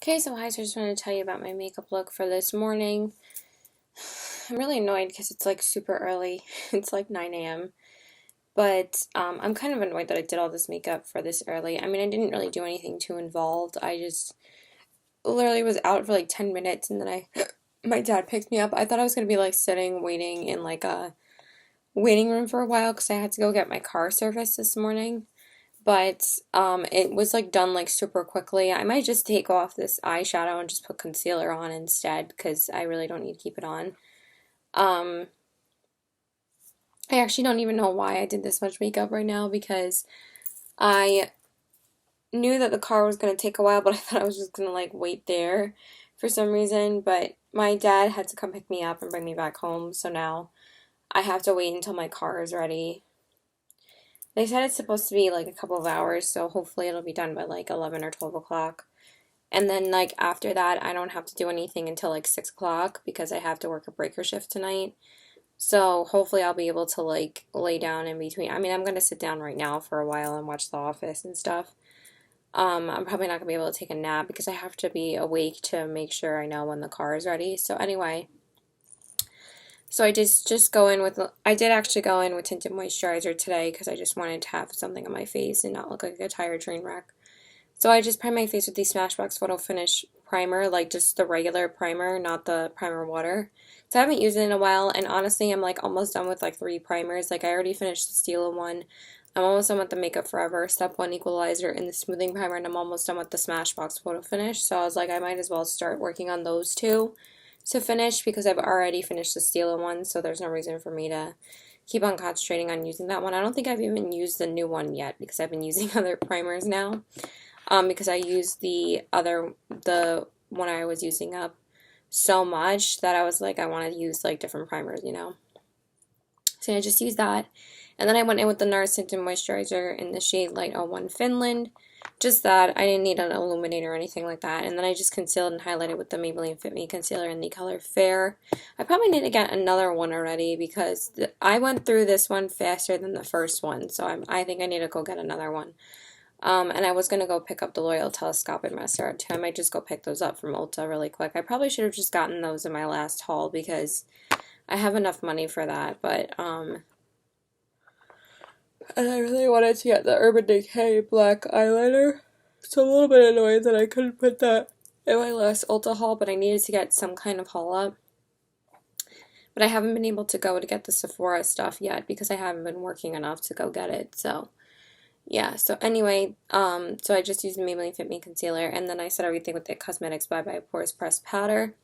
Okay, so hi, so I just wanted to tell you about my makeup look for this morning. I'm really annoyed because it's like super early. It's like 9 a.m. But I'm kind of annoyed that I did all this makeup for this early. I mean, I didn't really do anything too involved. I just literally was out for like 10 minutes and then my dad picked me up. I thought I was going to be like sitting waiting in like a waiting room for a while because I had to go get my car serviced this morning. But it was like done like super quickly. I might just take off this eyeshadow and just put concealer on instead because I really don't need to keep it on. Um, I actually don't even know why I did this much makeup right now because I knew that the car was going to take a while, but I thought I was just going to like wait there for some reason. But my dad had to come pick me up and bring me back home, so now I have to wait until my car is ready. They said it's supposed to be like a couple of hours, so hopefully it'll be done by like 11 or 12 o'clock. And then, like, after that, I don't have to do anything until like 6 o'clock because I have to work a breaker shift tonight. So, hopefully, I'll be able to like lay down in between. I mean, I'm gonna sit down right now for a while and watch The Office and stuff. I'm probably not gonna be able to take a nap because I have to be awake to make sure I know when the car is ready. So, anyway, so I just go in with, I did actually go in with tinted moisturizer today because I just wanted to have something on my face and not look like a tired train wreck. So I just prime my face with the Smashbox Photo Finish primer, like just the regular primer, not the primer water. So I haven't used it in a while, and honestly, I'm like almost done with like 3 primers. Like I already finished the Stila one. I'm almost done with the Makeup Forever Step 1 Equalizer and the Smoothing Primer, and I'm almost done with the Smashbox Photo Finish. So I was like, I might as well start working on those two to finish because I've already finished the Stila one, so there's no reason for me to keep on concentrating on using that one. I don't think I've even used the new one yet because I've been using other primers now. Because I used the one I was using up so much that I was like, I want to use like different primers. So I just used that. And then I went in with the NARS Tinted Moisturizer in the shade Light 01 Finland. Just that. I didn't need an illuminator or anything like that. And then I just concealed and highlighted with the Maybelline Fit Me Concealer in the color Fair. I probably need to get another one already because I went through this one faster than the first one. So I think I need to go get another one. And I was going to go pick up the L'Oreal Telescopic Mascara too. I might just go pick those up from Ulta really quick. I probably should have just gotten those in my last haul because I have enough money for that. And I really wanted to get the Urban Decay black eyeliner. So I'm a little bit annoyed that I couldn't put that in my last Ulta haul, but I needed to get some kind of haul up. But I haven't been able to go to get the Sephora stuff yet because I haven't been working enough to go get it. So yeah, so anyway, so I just used the Maybelline Fit Me Concealer, and then I set everything with the Cosmetics by Pores Pressed Powder.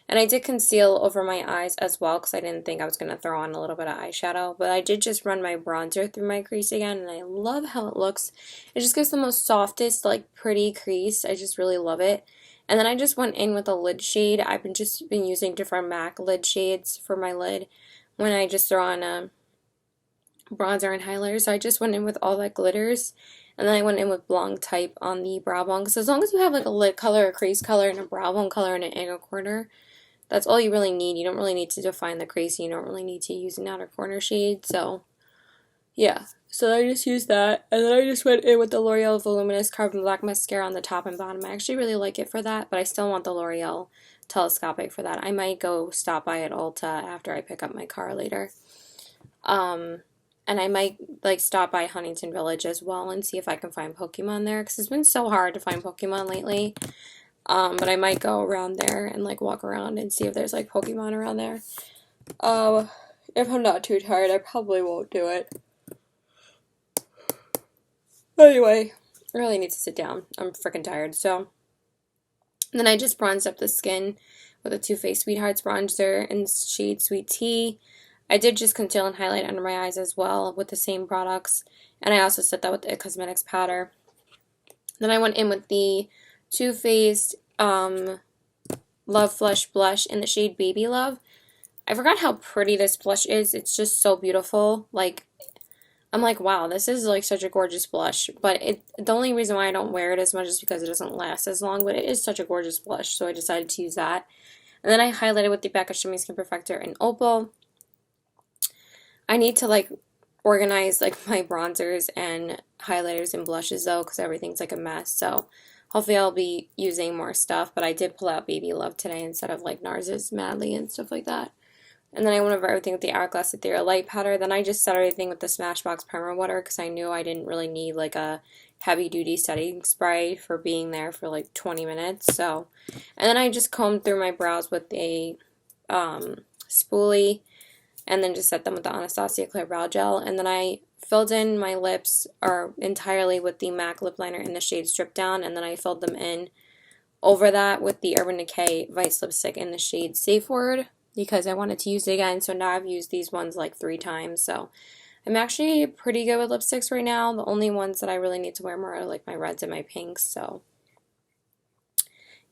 And I did conceal over my eyes as well, because I didn't think I was going to throw on a little bit of eyeshadow. But I did just run my bronzer through my crease again, and I love how it looks. It just gives the most softest, like, pretty crease. I just really love it. And then I just went in with a lid shade. I've just been using different MAC lid shades for my lid when I just throw on a bronzer and highlighter, so I just went in with all that glitters, and then I went in with Blanc Type on the brow bone, because as long as you have like a lid color, a crease color, and a brow bone color, and an inner corner, that's all you really need. You don't really need to define the crease, you don't really need to use an outer corner shade, so yeah. So I just used that, and then I just went in with the L'Oreal Voluminous Carbon Black Mascara on the top and bottom. I actually really like it for that, but I still want the L'Oreal Telescopic for that. I might go stop by at Ulta after I pick up my car later. And I might like stop by Huntington Village as well and see if I can find Pokemon there because it's been so hard to find Pokemon lately. But I might go around there and like walk around and see if there's like Pokemon around there. If I'm not too tired, I probably won't do it. Anyway, I really need to sit down. I'm freaking tired. So then I just bronzed up the skin with a Too Faced Sweethearts bronzer in shade Sweet Tea. I did just conceal and highlight under my eyes as well with the same products. And I also set that with the Cosmetics powder. Then I went in with the Too Faced Love Flush Blush in the shade Baby Love. I forgot how pretty this blush is. It's just so beautiful. Like, I'm like, wow, this is like such a gorgeous blush. But the only reason why I don't wear it as much is because it doesn't last as long. But it is such a gorgeous blush, so I decided to use that. And then I highlighted with the Becca Shimmy Skin Perfector in Opal. I need to like organize like my bronzers and highlighters and blushes though because everything's like a mess. So hopefully I'll be using more stuff, but I did pull out Baby Love today instead of like NARS's Madly and stuff like that. And then I went over everything with the Hourglass Ethereal Light Powder. Then I just set everything with the Smashbox Primer Water because I knew I didn't really need like a heavy-duty setting spray for being there for like 20 minutes. So, and then I just combed through my brows with a spoolie and then just set them with the Anastasia Clear Brow Gel. And then I filled in my lips entirely with the MAC lip liner in the shade Strip Down, and then I filled them in over that with the Urban Decay Vice Lipstick in the shade Safe Word, because I wanted to use it again. So now I've used these ones like 3 times. So I'm actually pretty good with lipsticks right now. The only ones that I really need to wear more are like my reds and my pinks. So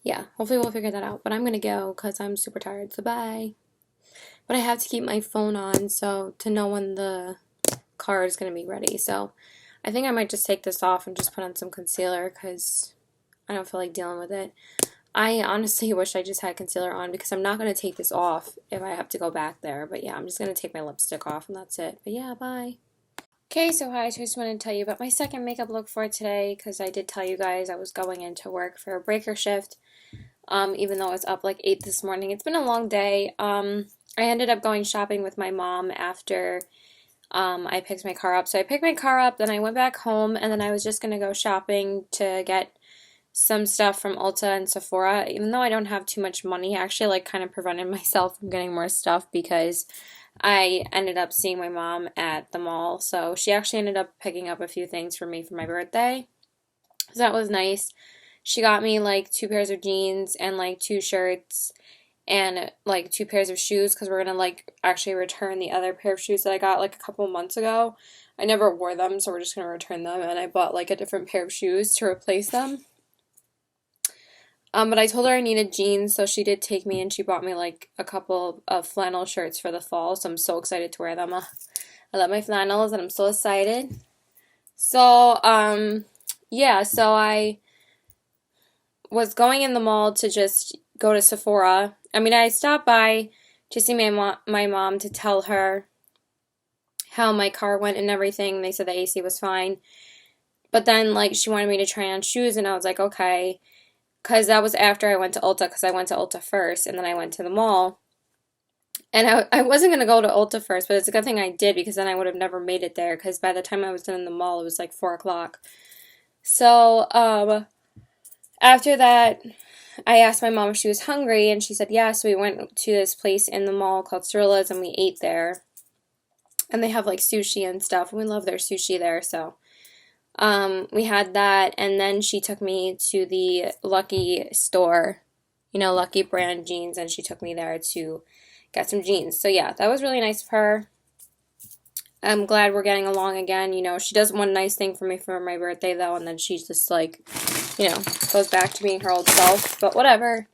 yeah, hopefully we'll figure that out. But I'm going to go because I'm super tired. So bye. But I have to keep my phone on so to know when the car is going to be ready. So I think I might just take this off and just put on some concealer because I don't feel like dealing with it. I honestly wish I just had concealer on because I'm not going to take this off if I have to go back there. But yeah, I'm just going to take my lipstick off and that's it. But yeah, bye. Okay, so hi, I just wanted to tell you about my second makeup look for today because I did tell you guys I was going into work for a breaker shift, even though I was up like 8 this morning. It's been a long day. I ended up going shopping with my mom after I picked my car up. So I picked my car up, then I went back home, and then I was just going to go shopping to get some stuff from Ulta and Sephora. Even though I don't have too much money, I actually like kind of prevented myself from getting more stuff because I ended up seeing my mom at the mall. So she actually ended up picking up a few things for me for my birthday. So that was nice. She got me like 2 pairs of jeans and like 2 shirts and like 2 pairs of shoes because we're gonna like actually return the other pair of shoes that I got like a couple months ago. I never wore them, so we're just gonna return them, and I bought like a different pair of shoes to replace them. But I told her I needed jeans, so she did take me and she bought me like a couple of flannel shirts for the fall, so I'm so excited to wear them. I love my flannels and I'm so excited. So, yeah, so I was going in the mall to just go to Sephora. I mean, I stopped by to see my mom to tell her how my car went and everything. They said the AC was fine. But then, like, she wanted me to try on shoes, and I was like, okay. Because that was after I went to Ulta, because I went to Ulta first, and then I went to the mall. And I wasn't going to go to Ulta first, but it's a good thing I did, because then I would have never made it there, because by the time I was done in the mall, it was like 4 o'clock. So, after that, I asked my mom if she was hungry, and she said yeah, so we went to this place in the mall called Cirilla's, and we ate there. And they have, like, sushi and stuff, and we love their sushi there, so we had that, and then she took me to the Lucky store, you know, Lucky brand jeans, and she took me there to get some jeans. So yeah, that was really nice of her. I'm glad we're getting along again. You know, she does one nice thing for me for my birthday, though, and then she's just like, you know, goes back to being her old self, but whatever.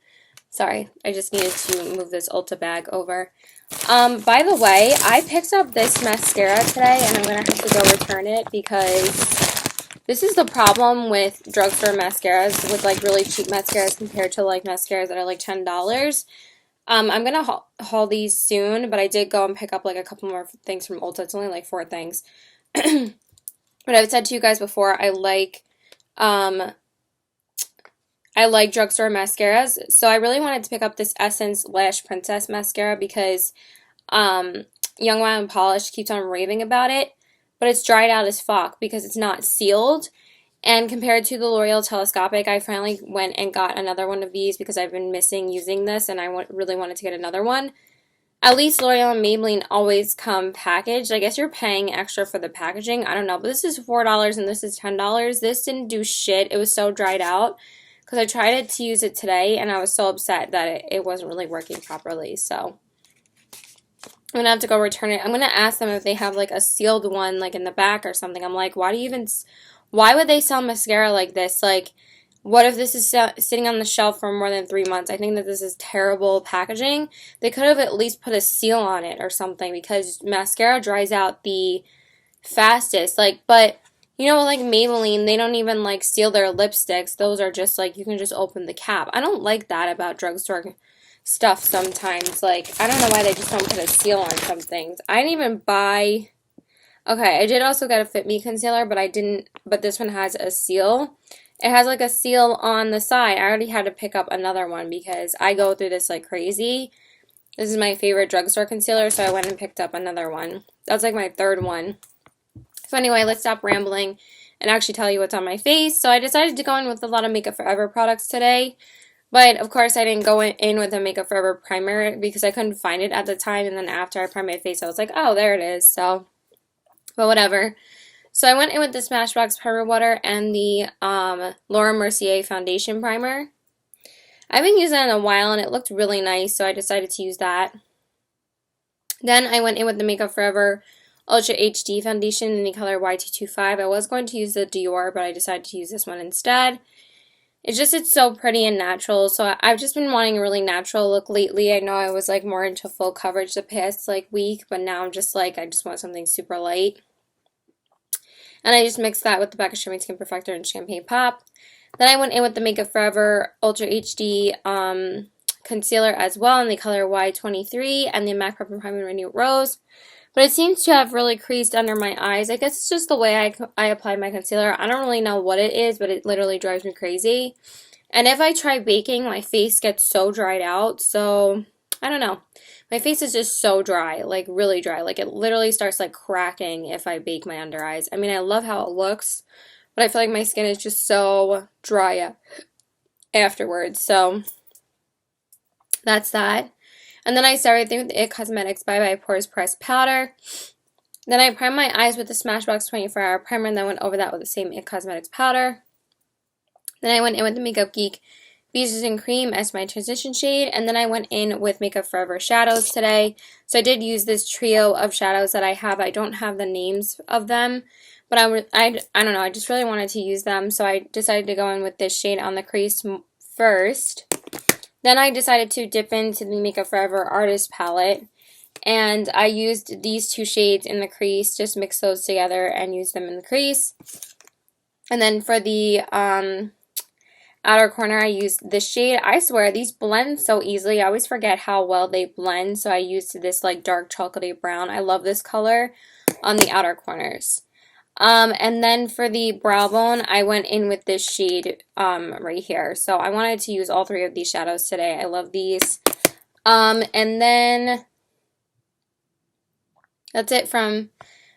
Sorry, I just needed to move this Ulta bag over. By the way, I picked up this mascara today, and I'm going to have to go return it because this is the problem with drugstore mascaras, with like really cheap mascaras compared to like mascaras that are like $10. I'm going to haul these soon, but I did go and pick up like a couple more things from Ulta. It's only like 4 things. But I've said to you guys before, I like drugstore mascaras. So I really wanted to pick up this Essence Lash Princess mascara because Young Wild and Polished keeps on raving about it. But it's dried out as fuck because it's not sealed. And compared to the L'Oreal Telescopic, I finally went and got another one of these because I've been missing using this and I really wanted to get another one. At least L'Oreal and Maybelline always come packaged. I guess you're paying extra for the packaging. I don't know, but this is $4 and this is $10. This didn't do shit. It was so dried out because I tried to use it today and I was so upset that it wasn't really working properly. So I'm going to have to go return it. I'm going to ask them if they have, like, a sealed one, like, in the back or something. I'm like, why would they sell mascara like this? Like, what if this is sitting on the shelf for more than 3 months? I think that this is terrible packaging. They could have at least put a seal on it or something because mascara dries out the fastest. Like, but, you know, like Maybelline, they don't even, like, seal their lipsticks. Those are just, like, you can just open the cap. I don't like that about drugstore stuff sometimes. Like, I don't know why they just don't put a seal on some things. I didn't even buy... Okay, I did also get a Fit Me concealer, but this one has a seal. It has like a seal on the side. I already had to pick up another one because I go through this like crazy. This is my favorite drugstore concealer, so I went and picked up another one. That's like my third one. So anyway, let's stop rambling and actually tell you what's on my face. So I decided to go in with a lot of Makeup Forever products today. But of course I didn't go in with a Makeup Forever primer because I couldn't find it at the time. And then after I primed my face, I was like, oh, there it is. So, but whatever. So I went in with the Smashbox Primer Water and the Laura Mercier Foundation Primer. I haven't used that in a while and it looked really nice, so I decided to use that. Then I went in with the Makeup Forever Ultra HD Foundation in the color Y225. I was going to use the Dior, but I decided to use this one instead. It's so pretty and natural, so I've just been wanting a really natural look lately. I know I was like more into full coverage the past like week, but now I'm just like, I just want something super light. And I just mixed that with the Becca Shimmy Skin Perfector and Champagne Pop. Then I went in with the Makeup Forever Ultra HD concealer as well in the color Y23 and the MAC Prep and Prime and Renew Rose. But it seems to have really creased under my eyes. I guess it's just the way I apply my concealer. I don't really know what it is, but it literally drives me crazy. And if I try baking, my face gets so dried out. So, I don't know. My face is just so dry, like really dry. Like it literally starts like cracking if I bake my under eyes. I mean, I love how it looks, but I feel like my skin is just so dry afterwards. So that's that. And then I started everything with the IT Cosmetics Bye Bye Pores Pressed Powder. Then I primed my eyes with the Smashbox 24-Hour Primer and then went over that with the same IT Cosmetics powder. Then I went in with the Makeup Geek Beaches and Cream as my transition shade, and then I went in with Makeup Forever shadows today. So I did use this trio of shadows that I have. I don't have the names of them, but I don't know, I just really wanted to use them, so I decided to go in with this shade on the crease first. Then I decided to dip into the Makeup Forever Artist Palette, and I used these two shades in the crease, just mix those together and use them in the crease. And then for the outer corner, I used this shade. I swear, these blend so easily. I always forget how well they blend, so I used this like dark chocolatey brown. I love this color on the outer corners. And then for the brow bone, I went in with this shade right here. So I wanted to use all three of these shadows today. I love these. And then that's it from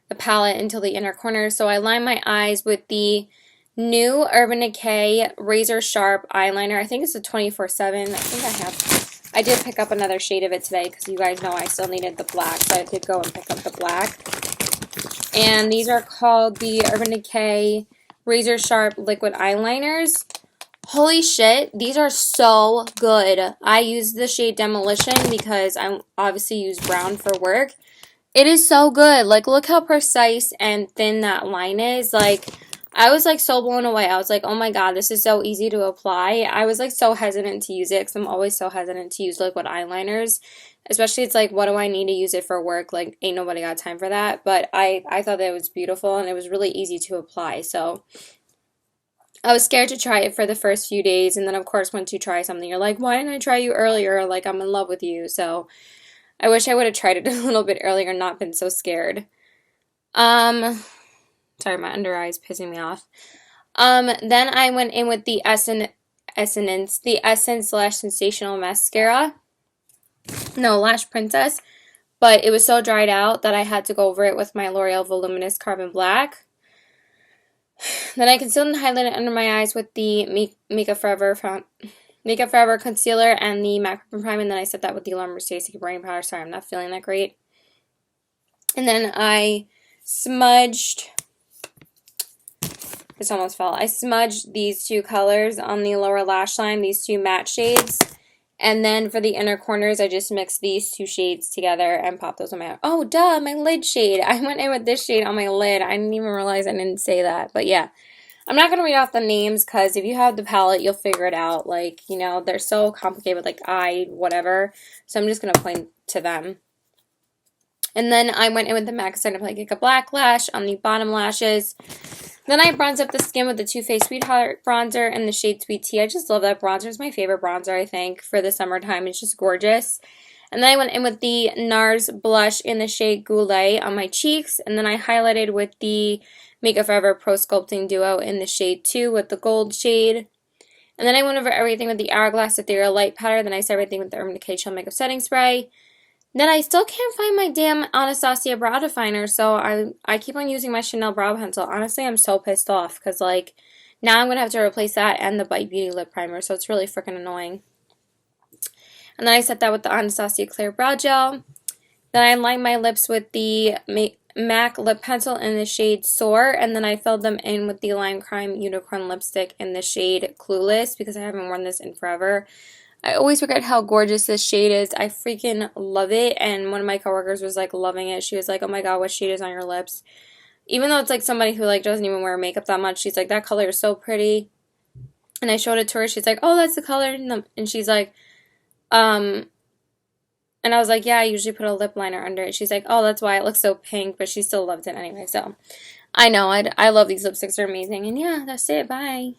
the palette until the inner corner. So I line my eyes with the new Urban Decay Razor Sharp eyeliner. I think it's a 24/7. I did pick up another shade of it today because you guys know I still needed the black, so I did go and pick up the black. And these are called the Urban Decay Razor Sharp Liquid Eyeliners. Holy shit, these are so good. I use the shade Demolition because I obviously use brown for work. It is so good. Like, look how precise and thin that line is. Like, I was like so blown away. I was like, oh my god, this is so easy to apply. I was like so hesitant to use it because I'm always so hesitant to use liquid eyeliners. Especially it's like, what do I need to use it for work? Like, ain't nobody got time for that. But I thought that it was beautiful and it was really easy to apply. So I was scared to try it for the first few days. And then, of course, once you try something, you're like, why didn't I try you earlier? Like, I'm in love with you. So I wish I would have tried it a little bit earlier and not been so scared. Sorry, my under eye is pissing me off. Then I went in with the Essence Lash Sensational Mascara. No, Lash Princess. But it was so dried out that I had to go over it with my L'Oreal Voluminous Carbon Black. Then I concealed and highlighted under my eyes with the Makeup Forever Concealer and the MAC Prime, and then I set that with the Laura Mercier Brain Powder. Sorry, I'm not feeling that great. And then I smudged... This almost fell. I smudged these two colors on the lower lash line, these two matte shades. And then for the inner corners, I just mixed these two shades together and popped those on my... Oh, duh, my lid shade. I went in with this shade on my lid. I didn't even realize I didn't say that. But yeah, I'm not going to read off the names because if you have the palette, you'll figure it out. Like, you know, they're so complicated with like whatever. So I'm just going to point to them. And then I went in with the MAC Center like a black lash on the bottom lashes. Then I bronzed up the skin with the Too Faced Sweetheart bronzer and the shade Sweet Tea. I just love that bronzer. It's my favorite bronzer, I think, for the summertime. It's just gorgeous. And then I went in with the NARS blush in the shade Goulet on my cheeks. And then I highlighted with the Makeup Forever Pro Sculpting Duo in the shade 2 with the gold shade. And then I went over everything with the Hourglass Ethereal Light Powder. Then I set everything with the Urban Decay Chill Makeup Setting Spray. Then I still can't find my damn Anastasia brow definer, so I keep on using my Chanel brow pencil. Honestly, I'm so pissed off because, like, now I'm going to have to replace that and the Bite Beauty lip primer, so it's really freaking annoying. And then I set that with the Anastasia Clear Brow Gel. Then I lined my lips with the MAC lip pencil in the shade Soar, and then I filled them in with the Lime Crime Unicorn lipstick in the shade Clueless because I haven't worn this in forever. I always forget how gorgeous this shade is. I freaking love it, and one of my coworkers was like loving it. She was like, "Oh my god, what shade is on your lips?" Even though it's like somebody who like doesn't even wear makeup that much, she's like, "That color is so pretty." And I showed it to her. She's like, "Oh, that's the color." And she's like, and I was like, "Yeah, I usually put a lip liner under it." She's like, "Oh, that's why it looks so pink," but she still loved it anyway. So I know, I love these lipsticks. They're amazing. And yeah, that's it. Bye.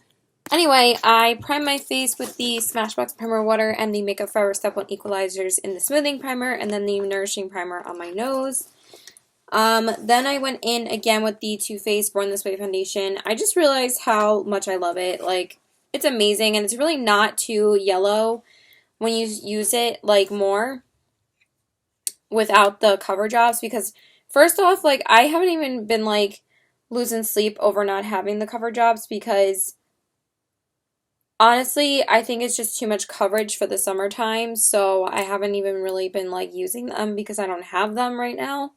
Anyway, I primed my face with the Smashbox Primer Water and the Makeup Forever Step 1 Equalizers in the Smoothing Primer, and then the Nourishing Primer on my nose. Then I went in again with the Too Faced Born This Way Foundation. I just realized how much I love it. Like, it's amazing, and it's really not too yellow when you use it, like, more without the cover jobs, because first off, like, I haven't even been, like, losing sleep over not having the cover jobs because honestly, I think it's just too much coverage for the summertime, so I haven't even really been like using them because I don't have them right now.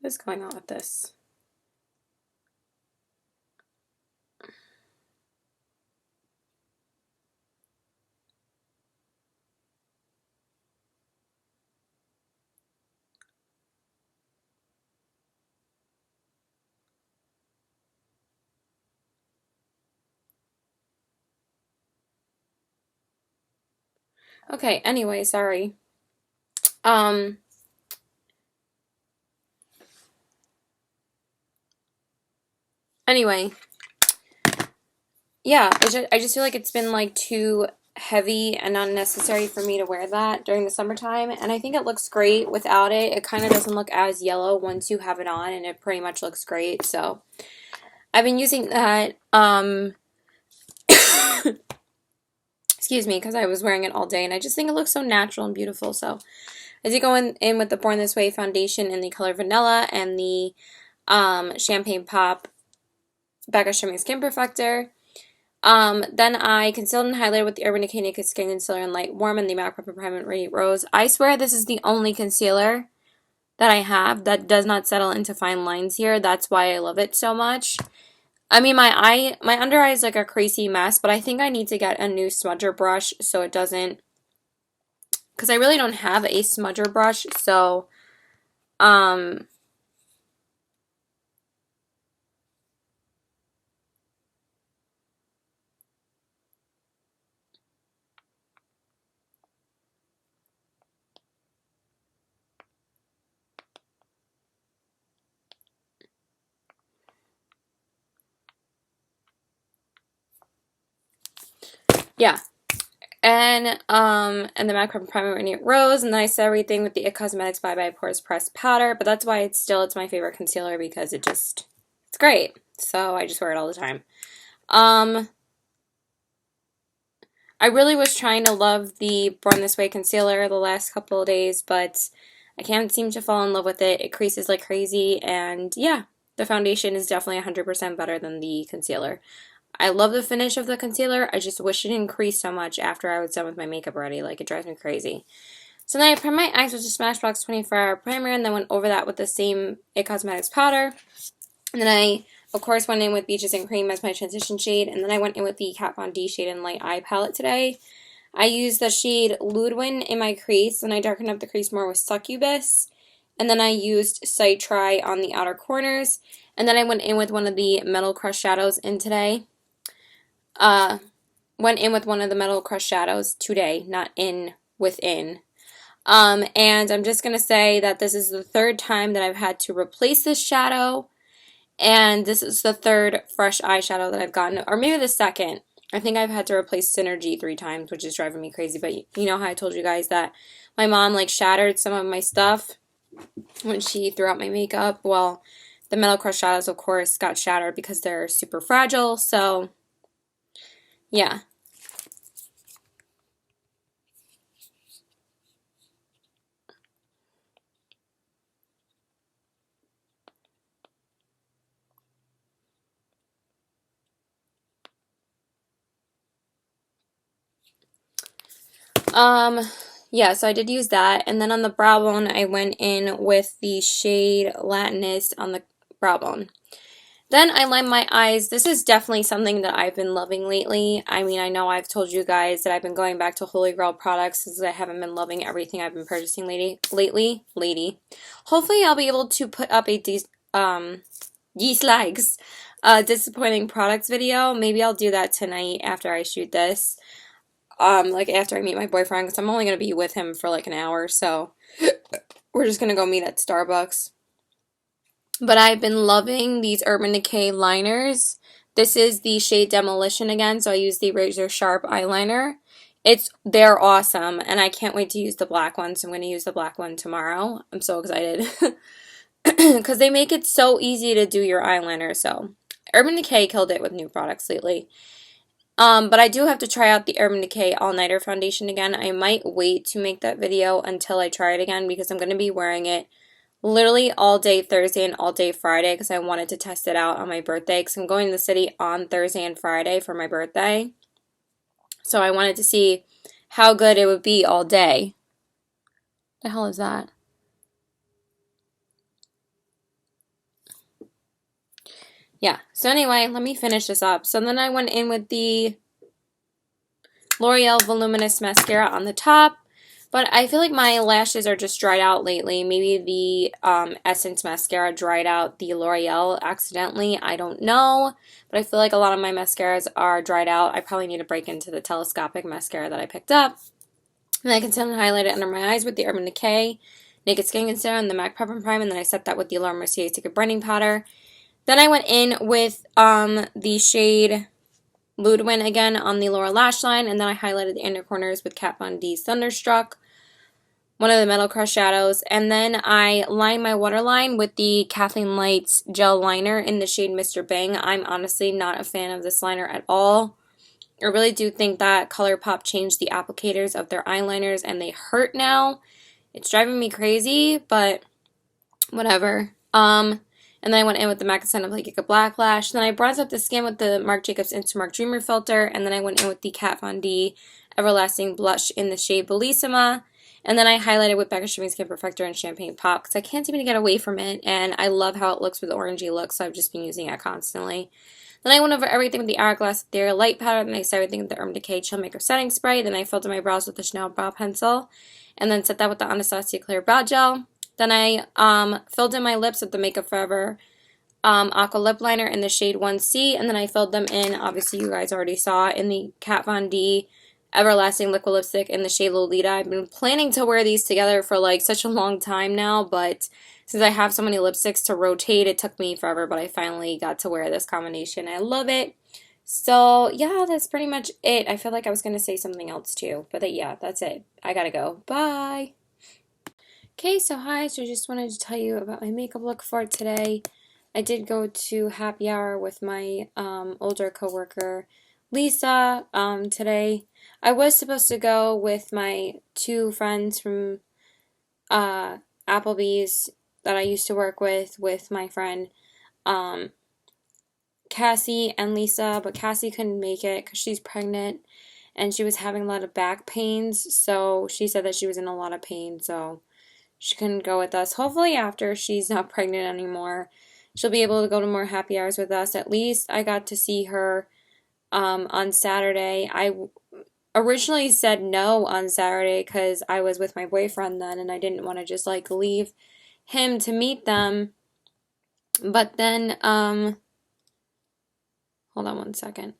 What's going on with this? Okay, anyway, sorry. Um, anyway, yeah, I just feel like it's been like too heavy and unnecessary for me to wear that during the summertime, and I think it looks great without it. It kind of doesn't look as yellow once you have it on, and it pretty much looks great, so I've been using that, excuse me, because I was wearing it all day, and I just think it looks so natural and beautiful, so I did go in with the Born This Way foundation in the color Vanilla and the Champagne Pop Becca Shimmering Skin Perfector. Then I concealed and highlighted with the Urban Decay Naked Skin Concealer in Light Warm and the MAC Prep Primer Radiant Rose. I swear this is the only concealer that I have that does not settle into fine lines here. That's why I love it so much. I mean, my under eye is like a crazy mess, but I think I need to get a new smudger brush so it doesn't, because I really don't have a smudger brush, so, yeah. And the MAC Primer Radiant Rose, and then I set everything with the IT Cosmetics Bye Bye Pores Pressed Powder, but that's why it's my favorite concealer, because it's great, so I just wear it all the time. I really was trying to love the Born This Way concealer the last couple of days, but I can't seem to fall in love with it. It creases like crazy, and yeah, the foundation is definitely 100% better than the concealer. I love the finish of the concealer. I just wish it didn't crease so much after I was done with my makeup already. Like, it drives me crazy. So then I primed my eyes with the Smashbox 24-hour primer, and then went over that with the same IT Cosmetics powder. And then I, of course, went in with Beaches and Cream as my transition shade, and then I went in with the Kat Von D Shade and Light Eye palette today. I used the shade Ludwin in my crease, and I darkened up the crease more with Succubus. And then I used Sight Try on the outer corners. And then I went in with one of the Metal Crush shadows in today. Uh, went in with one of the Metal Crush shadows today, not in, within. And I'm just going to say that this is the third time that I've had to replace this shadow. And this is the third fresh eyeshadow that I've gotten, or maybe the second. I think I've had to replace Synergy 3 times, which is driving me crazy. But you know how I told you guys that my mom like shattered some of my stuff when she threw out my makeup? Well, the Metal Crush shadows, of course, got shattered because they're super fragile. So, yeah. Yeah, so I did use that. And then on the brow bone, I went in with the shade Latinist on the brow bone. Then I lined my eyes. This is definitely something that I've been loving lately. I mean, I know I've told you guys that I've been going back to Holy Grail products because I haven't been loving everything I've been purchasing lately. Hopefully I'll be able to put up a yeast likes disappointing products video. Maybe I'll do that tonight after I shoot this. Like after I meet my boyfriend, because I'm only going to be with him for like an hour, so we're just going to go meet at Starbucks. But I've been loving these Urban Decay liners. This is the shade Demolition again, so I use the Razor Sharp eyeliner. They're awesome, and I can't wait to use the black one, so I'm going to use the black one tomorrow. I'm so excited. Because they make it so easy to do your eyeliner, so Urban Decay killed it with new products lately. But I do have to try out the Urban Decay All Nighter Foundation again. I might wait to make that video until I try it again because I'm going to be wearing it literally all day Thursday and all day Friday because I wanted to test it out on my birthday because I'm going to the city on Thursday and Friday for my birthday. So I wanted to see how good it would be all day. The hell is that? Yeah, so anyway, let me finish this up. So then I went in with the L'Oreal Voluminous Mascara on the top. But I feel like my lashes are just dried out lately. Maybe the Essence Mascara dried out the L'Oreal accidentally. I don't know. But I feel like a lot of my mascaras are dried out. I probably need to break into the telescopic mascara that I picked up. And I conceal and highlight it under my eyes with the Urban Decay Naked Skin Concealer and the MAC Prep and Prime. And then I set that with the Laura Mercier Secret Brightening Powder. Then I went in with the shade Ludwin again on the lower lash line. And then I highlighted the inner corners with Kat Von D's Thunderstruck, one of the Metal Crush shadows, and then I lined my waterline with the Kathleen Lights gel liner in the shade Mr. Bang. I'm honestly not a fan of this liner at all. I really do think that ColourPop changed the applicators of their eyeliners and they hurt now. It's driving me crazy, but whatever. And then I went in with the MAC Scent of Like a Black Lash. Then I bronzed up the skin with the Marc Jacobs Instamark Dreamer filter, and then I went in with the Kat Von D Everlasting Blush in the shade Bellissima. And then I highlighted with Becca Shaving Skin Perfector and Champagne Pop because I can't seem to get away from it. And I love how it looks with the orangey look, so I've just been using it constantly. Then I went over everything with the Hourglass Ethereal Light Powder. Then I started everything with the Urban Decay Chill Maker Setting Spray. Then I filled in my brows with the Chanel Brow Pencil. And then set that with the Anastasia Clear Brow Gel. Then I filled in my lips with the Makeup Forever Aqua Lip Liner in the shade 1C. And then I filled them in, obviously you guys already saw, in the Kat Von D Everlasting Liquid Lipstick in the shade Lolita. I've been planning to wear these together for like such a long time now, but since I have so many lipsticks to rotate, it took me forever, but I finally got to wear this combination. I love it. So yeah, that's pretty much it. I feel like I was going to say something else too, but yeah, that's it. I gotta go. Bye! Okay, so hi, so I just wanted to tell you about my makeup look for today. I did go to happy hour with my older coworker, Lisa, today. I was supposed to go with my two friends from Applebee's that I used to work with my friend Cassie and Lisa, but Cassie couldn't make it because she's pregnant and she was having a lot of back pains, so she said that she was in a lot of pain, so she couldn't go with us. Hopefully after she's not pregnant anymore, she'll be able to go to more happy hours with us. At least I got to see her on Saturday. I originally said no on Saturday because I was with my boyfriend then and I didn't want to just like leave him to meet them. But then, hold on one second.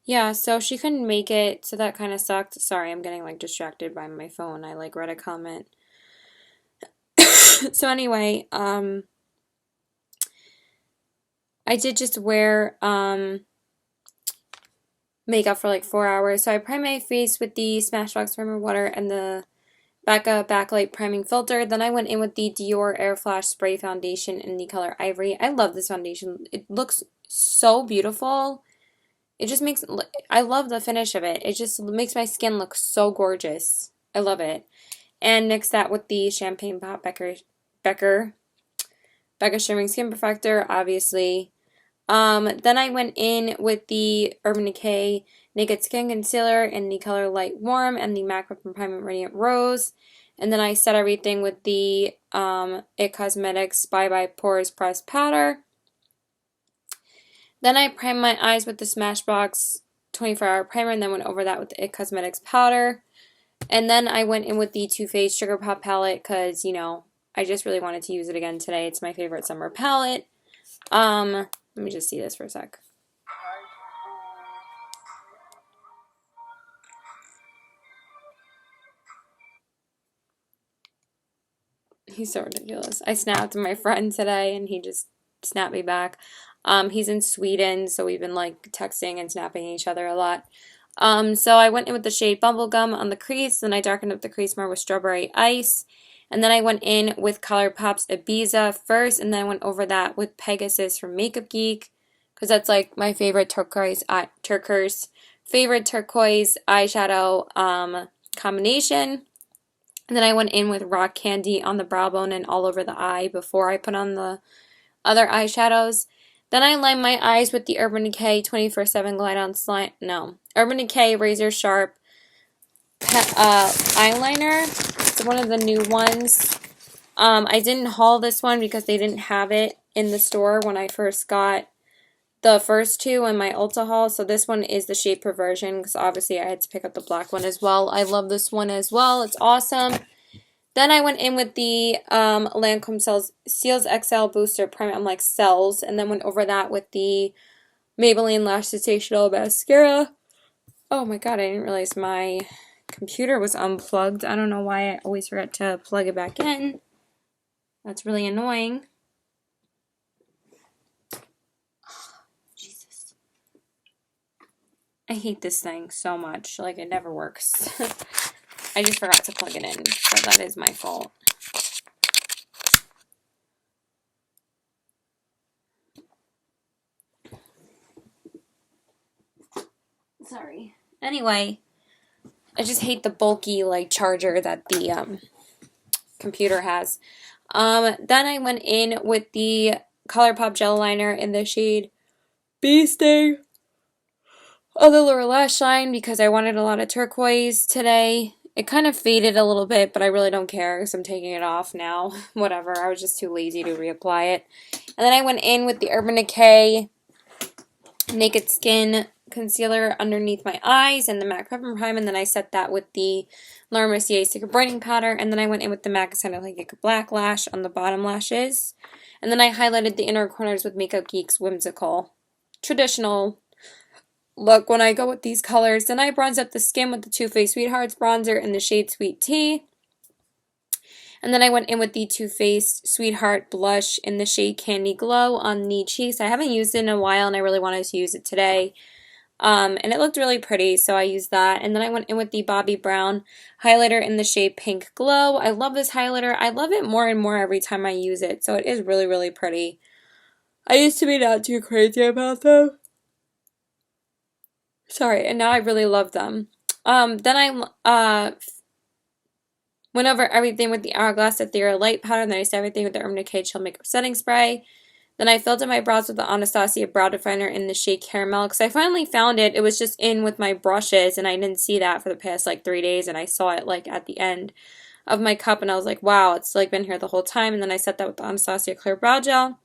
Yeah, so she couldn't make it, so that kind of sucked. Sorry, I'm getting like distracted by my phone. I like read a comment. So anyway, I did just wear makeup for like 4 hours. So I primed my face with the Smashbox Primer Water and the Becca Backlight Priming Filter. Then I went in with the Dior Air Flash Spray Foundation in the color Ivory. I love this foundation. It looks so beautiful. It just makes, I love the finish of it. It just makes my skin look so gorgeous. I love it. And mix that with the Champagne Pop Becca Shimmering Skin Perfector, obviously. Then I went in with the Urban Decay Naked Skin Concealer in the color Light Warm and the MAC Whip and Prime Radiant Rose. And then I set everything with the IT Cosmetics Bye Bye Pores Pressed Powder. Then I primed my eyes with the Smashbox 24-hour primer and then went over that with the IT Cosmetics powder. And then I went in with the Too Faced Sugar Pop palette because, you know, I just really wanted to use it again today. It's my favorite summer palette. Let me just see this for a sec. He's so ridiculous. I snapped my friend today and he just snapped me back. He's in Sweden, so we've been like texting and snapping each other a lot. So I went in with the shade Bubblegum on the crease, then I darkened up the crease more with Strawberry Ice. And then I went in with ColourPop's Ibiza first, and then I went over that with Pegasus from Makeup Geek, because that's like my favorite turquoise eyeshadow combination. And then I went in with Rock Candy on the brow bone and all over the eye before I put on the other eyeshadows. Then I lined my eyes with the Urban Decay 24/7 Glide On Slime. No, Urban Decay Razor Sharp eyeliner. It's one of the new ones. I didn't haul this one because they didn't have it in the store when I first got the first two in my Ulta haul. So this one is the shade Perversion because obviously I had to pick up the black one as well. I love this one as well. It's awesome. Then I went in with the Lancome Seals XL Booster Primer. I'm like cells. And then went over that with the Maybelline Lash Sensational Mascara. Oh my god, I didn't realize my computer was unplugged. I don't know why I always forget to plug it back in. That's really annoying. Jesus. I hate this thing so much. Like, it never works. I just forgot to plug it in, so that is my fault. Sorry. Anyway, I just hate the bulky, like, charger that the computer has. Then I went in with the ColourPop gel liner in the shade Bee Sting on the lower lash line because I wanted a lot of turquoise today. It kind of faded a little bit, but I really don't care because I'm taking it off now. Whatever, I was just too lazy to reapply it. And then I went in with the Urban Decay Naked Skin Concealer underneath my eyes and the MAC Prep and Prime, and then I set that with the Laura Mercier Secret Brightening Powder, and then I went in with the MAC Like a Black Lash on the bottom lashes. And then I highlighted the inner corners with Makeup Geek's Whimsical traditional look when I go with these colors. Then I bronzed up the skin with the Too Faced Sweethearts bronzer in the shade Sweet Tea. And then I went in with the Too Faced Sweetheart blush in the shade Candy Glow on the cheeks. I haven't used it in a while and I really wanted to use it today. And it looked really pretty, so I used that. And then I went in with the Bobbi Brown highlighter in the shade Pink Glow. I love this highlighter. I love it more and more every time I use it, so it is really, really pretty. I used to be not too crazy about them. Sorry, and now I really love them. Then I went over everything with the Hourglass Ethereal Light Powder, and then I set everything with the Urban Decay Chill Makeup Setting Spray. Then I filled in my brows with the Anastasia Brow Definer in the shade Caramel because I finally found it. It was just in with my brushes and I didn't see that for the past like 3 days, and I saw it like at the end of my cup and I was like, wow, it's like been here the whole time. And then I set that with the Anastasia Clear Brow Gel.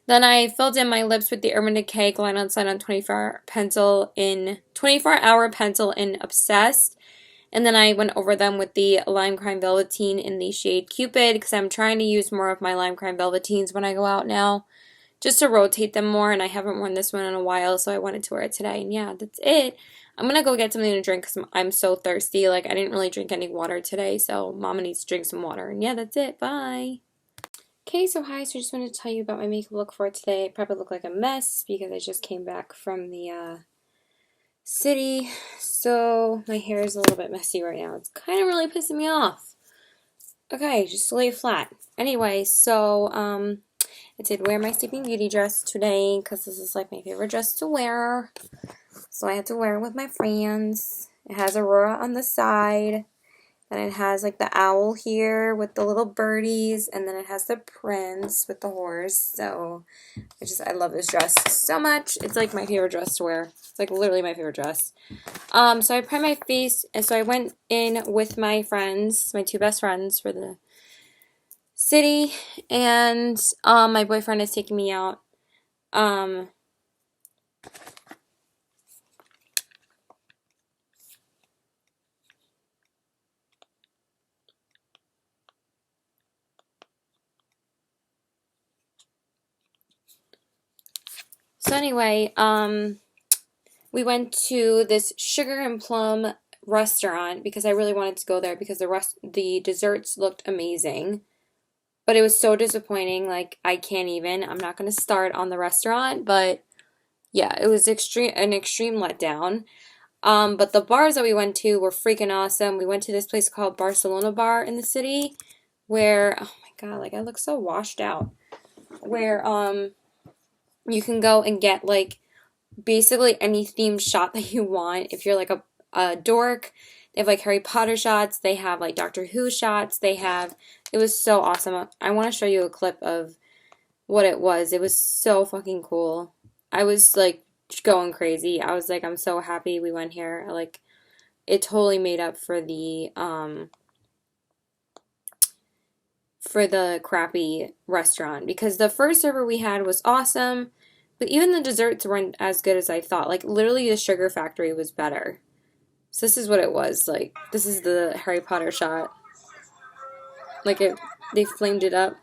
Then I filled in my lips with the Urban Decay Glide on Sun on 24-hour pencil in Obsessed. And then I went over them with the Lime Crime Velveteen in the shade Cupid because I'm trying to use more of my Lime Crime Velveteens when I go out now, just to rotate them more, and I haven't worn this one in a while, so I wanted to wear it today. And yeah, that's it. I'm going to go get something to drink because I'm so thirsty. Like, I didn't really drink any water today, so Mama needs to drink some water. And yeah, that's it. Bye. Okay, so hi. So I just wanted to tell you about my makeup look for today. It probably looked like a mess because I just came back from the city, so my hair is a little bit messy right now. It's kind of really pissing me off. Okay, just lay flat. Anyway, so I did wear my Sleeping Beauty dress today because this is like my favorite dress to wear. So I had to wear it with my friends. It has Aurora on the side. And it has like the owl here with the little birdies. And then it has the prince with the horse. So I love this dress so much. It's like my favorite dress to wear. It's like literally my favorite dress. So I primed my face. And so I went in with my friends, my two best friends for the city. And my boyfriend is taking me out. So anyway, we went to this Sugar and Plum restaurant because I really wanted to go there because the desserts looked amazing. But it was so disappointing, like I can't even. I'm not going to start on the restaurant, but yeah, it was an extreme letdown. But the bars that we went to were freaking awesome. We went to this place called Barcelona Bar in the city where, oh my God, like I look so washed out. Where you can go and get like basically any themed shot that you want. If you're like a dork, they have like Harry Potter shots, they have like Doctor Who shots, it was so awesome. I want to show you a clip of what it was. It was so fucking cool. I was like going crazy. I was like, I'm so happy we went here. Like, it totally made up for the crappy restaurant because the first server we had was awesome, but even the desserts weren't as good as I thought. Like, literally the Sugar Factory was better. So this is what it was. Like, this is the Harry Potter shot. Like, they flamed it up.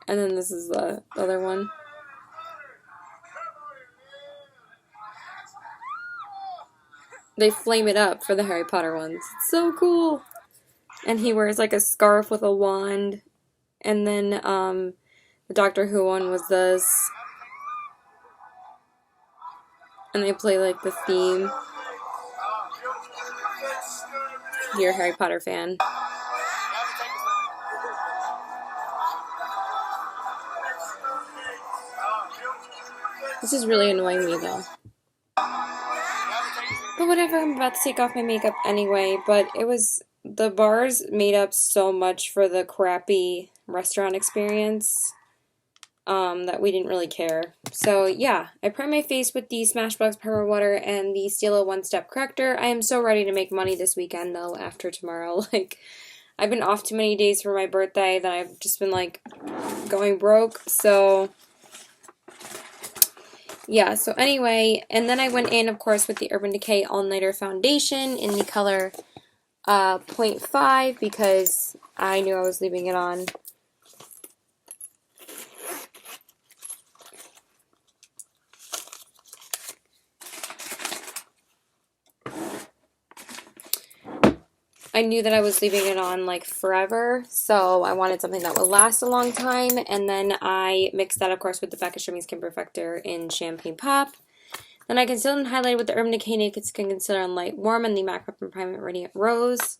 And then this is the other one. They flame it up for the Harry Potter ones. It's so cool. And he wears like a scarf with a wand. And then the Doctor Who one was this. And they play like the theme. If you're a Harry Potter fan. This is really annoying me though. But whatever, I'm about to take off my makeup anyway. But the bars made up so much for the crappy restaurant experience that we didn't really care. So yeah, I primed my face with the Smashbox Power Water and the Stila One Step Corrector. I am so ready to make money this weekend though after tomorrow. Like, I've been off too many days for my birthday that I've just been like going broke. So yeah, so anyway, and then I went in, of course, with the Urban Decay All Nighter Foundation in the color 0.5 because I knew I was leaving it on. I knew that I was leaving it on like forever, so I wanted something that would last a long time. And then I mixed that, of course, with the Becca Streaming Skin Perfector in Champagne Pop. Then I concealed and highlighted with the Urban Decay Naked Skin Concealer in Light Warm and the MAC Prep and Prime Radiant Rose.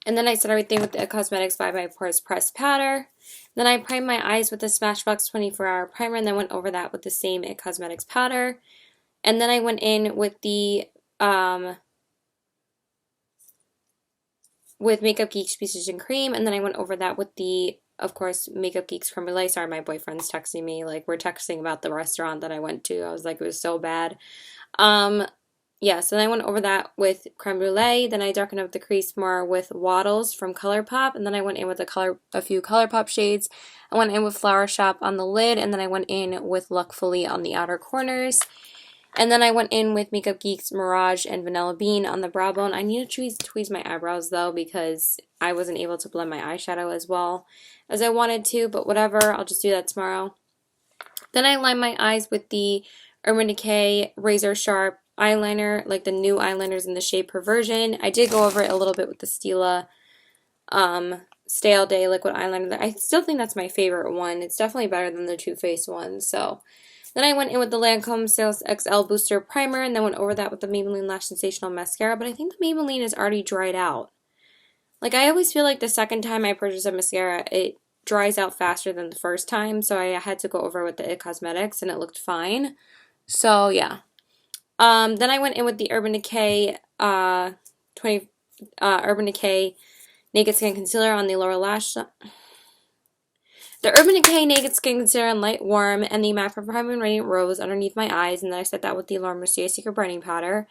And then I set everything with the Cosmetics by My Pores Pressed Powder. Then I primed my eyes with the Smashbox 24-Hour Primer, and then went over that with the same It Cosmetics powder. And then I went in with the with Makeup Geek's Precision Cream, and then I went over that with the, of course, Makeup Geek's Creme Brulee. Sorry, my boyfriend's texting me. Like, we're texting about the restaurant that I went to. I was like, it was so bad. Yeah, so then I went over that with Creme Brulee. Then I darkened up the crease more with Waddles from ColourPop. And then I went in with a few ColourPop shades. I went in with Flower Shop on the lid. And then I went in with Luckfully on the outer corners. And then I went in with Makeup Geek's Mirage and Vanilla Bean on the brow bone. I need to tweeze my eyebrows, though, because I wasn't able to blend my eyeshadow as well as I wanted to. But whatever, I'll just do that tomorrow. Then I lined my eyes with the Urban Decay Razor Sharp eyeliner, like the new eyeliners in the shade Perversion. I did go over it a little bit with the Stila Stay All Day liquid eyeliner. I still think that's my favorite one. It's definitely better than the Too Faced one. So then I went in with the Lancome Sales XL Booster Primer, and then went over that with the Maybelline Lash Sensational Mascara. But I think the Maybelline is already dried out. Like, I always feel like the second time I purchase a mascara, it dries out faster than the first time. So I had to go over with the It Cosmetics, and it looked fine. So yeah. Then I went in with the Urban Decay Urban Decay Naked Skin Concealer on the lower lash. The Urban Decay Naked Skin Concealer in Light Warm and the MAC Primer and Radiant Rose underneath my eyes, and then I set that with the Laura Mercier Secret Brightening Powder.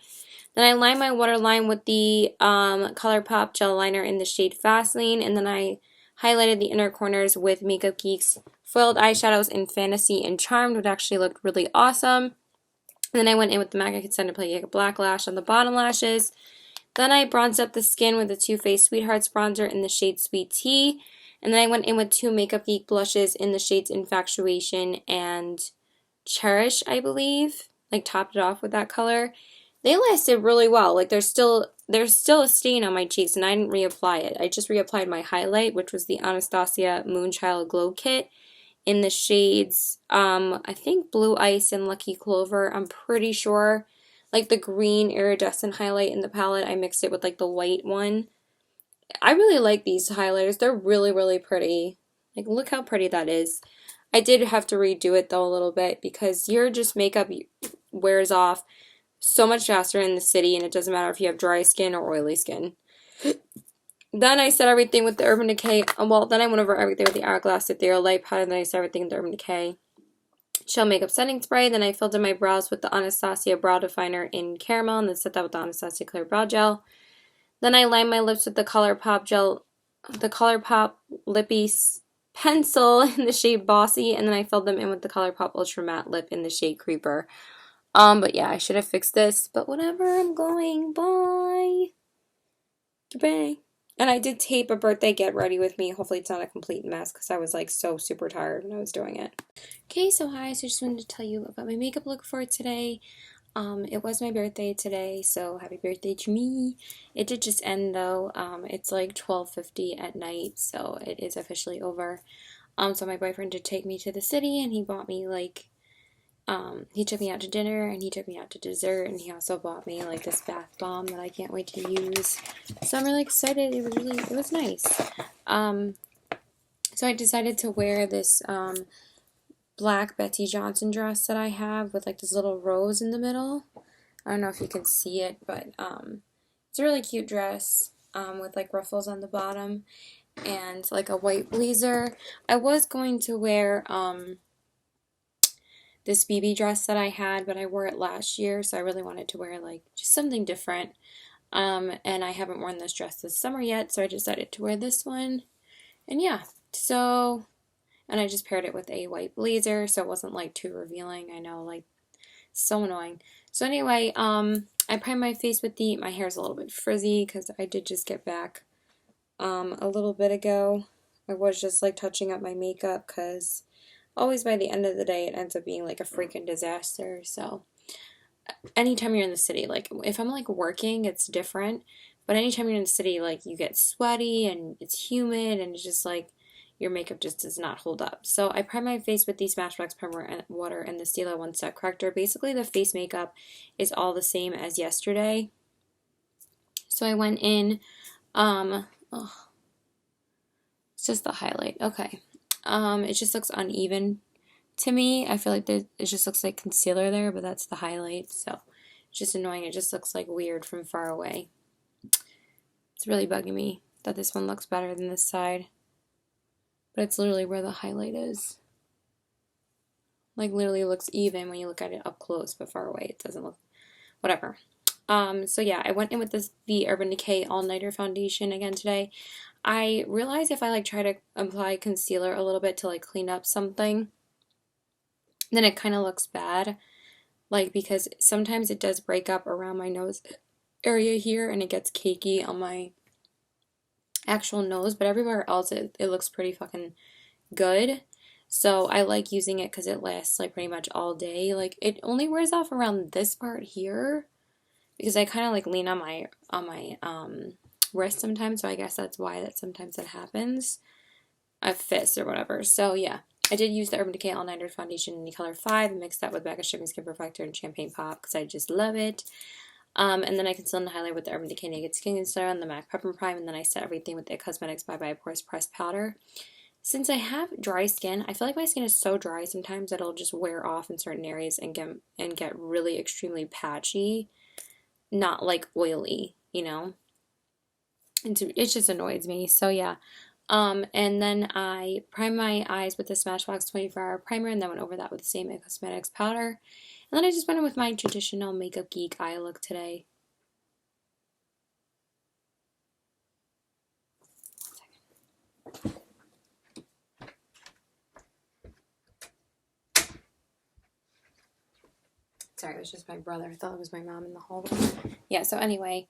Then I lined my waterline with the ColourPop Gel Liner in the shade Vaseline, and then I highlighted the inner corners with Makeup Geek's Foiled Eyeshadows in Fantasy and Charmed, which actually looked really awesome. And then I went in with the MAC Extended Play Black Lash on the bottom lashes. Then I bronzed up the skin with the Too Faced Sweethearts bronzer in the shade Sweet Tea. And then I went in with two Makeup Geek blushes in the shades Infatuation and Cherish, I believe. Like, topped it off with that color. They lasted really well. Like, there's still a stain on my cheeks, and I didn't reapply it. I just reapplied my highlight, which was the Anastasia Moonchild Glow Kit in the shades, I think Blue Ice and Lucky Clover, I'm pretty sure. Like the green iridescent highlight in the palette, I mixed it with like the white one. I really like these highlighters. They're really, really pretty. Like, look how pretty that is. I did have to redo it though a little bit because your just makeup wears off so much faster in the city, and it doesn't matter if you have dry skin or oily skin. Then I set everything with the Urban Decay, then I went over everything with the Hourglass Ethereal Light Powder, then I set everything with the Urban Decay Shell Makeup Setting Spray, then I filled in my brows with the Anastasia Brow Definer in Caramel, and then set that with the Anastasia Clear Brow Gel. Then I lined my lips with the ColourPop Lippy Pencil in the shade Bossy, and then I filled them in with the ColourPop Ultra Matte Lip in the shade Creeper. But yeah, I should have fixed this, but whatever, I'm going, bye! Goodbye. And I did tape a birthday get ready with me. Hopefully it's not a complete mess because I was like so super tired when I was doing it. Okay, so hi. So I just wanted to tell you about my makeup look for today. It was my birthday today, so happy birthday to me. It did just end though. It's like 12:50 at night, so it is officially over. So my boyfriend did take me to the city, and he bought me like he took me out to dinner, and he took me out to dessert, and he also bought me like this bath bomb that I can't wait to use. So I'm really excited. It was nice. So I decided to wear this black Betsy Johnson dress that I have with like this little rose in the middle. I don't know if you can see it, but it's a really cute dress with like ruffles on the bottom and like a white blazer. I was going to wear this BB dress that I had, but I wore it last year, so I really wanted to wear like just something different. And I haven't worn this dress this summer yet, so I decided to wear this one. And yeah, so, and I just paired it with a white blazer, so it wasn't like too revealing. I know, like, so annoying. So anyway, I primed my face with my hair's a little bit frizzy because I did just get back a little bit ago. I was just like touching up my makeup because always by the end of the day it ends up being like a freaking disaster. So anytime you're in the city, like if I'm like working, it's different, but anytime you're in the city, like you get sweaty and it's humid and it's just like your makeup just does not hold up. So I prime my face with the Smashbox Primer and Water and the Stila One Step Corrector. Basically the face makeup is all the same as yesterday. So I went in Oh, it's just the highlight. Okay. It just looks uneven to me. I feel like it just looks like concealer there, but that's the highlight, so it's just annoying. It just looks like weird from far away. It's really bugging me that this one looks better than this side, but it's literally where the highlight is. Like, literally looks even when you look at it up close, but far away it doesn't look, whatever. So yeah, I went in with the Urban Decay All Nighter foundation again today. I realized if I like try to apply concealer a little bit to like clean up something, then it kind of looks bad. Like, because sometimes it does break up around my nose area here and it gets cakey on my actual nose, but everywhere else it looks pretty fucking good. So I like using it because it lasts like pretty much all day. Like, it only wears off around this part here because I kind of like lean on my wrist sometimes, so I guess that's why sometimes that happens. A fist or whatever. So yeah, I did use the Urban Decay All Nighter foundation in the color 5 and mixed that with Becca Shipping Skin Perfector and Champagne Pop because I just love it. And then I concealed and highlight with the Urban Decay Naked Skin Concealer and the MAC Pepper Prime, and then I set everything with the It Cosmetics by Pores Pressed Powder. Since I have dry skin, I feel like my skin is so dry sometimes that it'll just wear off in certain areas and get really extremely patchy, not like oily, you know? And it just annoys me. So yeah. And then I primed my eyes with the Smashbox 24-hour primer, and then went over that with the same It Cosmetics powder. And then I just went in with my traditional Makeup Geek eye look today. Sorry, it was just my brother. I thought it was my mom in the hallway. Yeah, so anyway,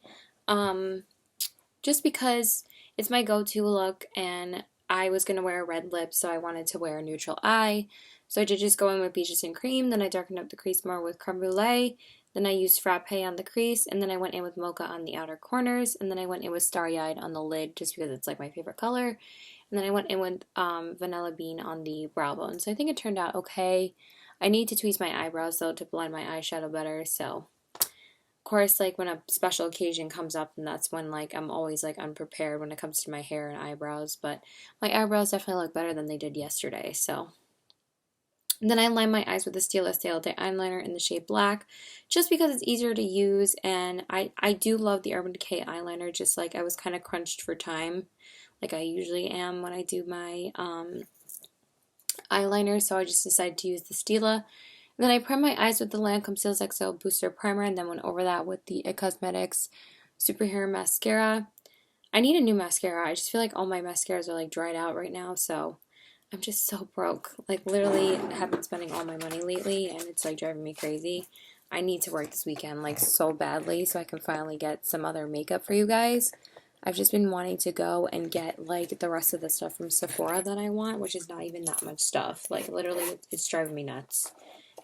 just because it's my go-to look and I was going to wear a red lip, so I wanted to wear a neutral eye. So I did just go in with Peaches and Cream, then I darkened up the crease more with Creme Brulee, then I used Frappe on the crease, and then I went in with Mocha on the outer corners, and then I went in with Starry Eyed on the lid just because it's like my favorite color, and then I went in with Vanilla Bean on the brow bone. So I think it turned out okay. I need to tweeze my eyebrows though to blend my eyeshadow better, so course, like when a special occasion comes up, and that's when like I'm always like unprepared when it comes to my hair and eyebrows, but my eyebrows definitely look better than they did yesterday. So and then I line my eyes with the Stila Stale Day eyeliner in the shade Black, just because it's easier to use, and I do love the Urban Decay eyeliner, just like I was kind of crunched for time, like I usually am when I do my eyeliner, so I just decided to use the Stila. And then I primed my eyes with the Lancome Steel's XO Booster Primer, and then went over that with the It Cosmetics Superhero Mascara. I need a new mascara. I just feel like all my mascaras are like dried out right now, so I'm just so broke. Like, literally have been spending all my money lately, and it's like driving me crazy. I need to work this weekend like so badly so I can finally get some other makeup for you guys. I've just been wanting to go and get like the rest of the stuff from Sephora that I want, which is not even that much stuff. Like, literally, it's driving me nuts.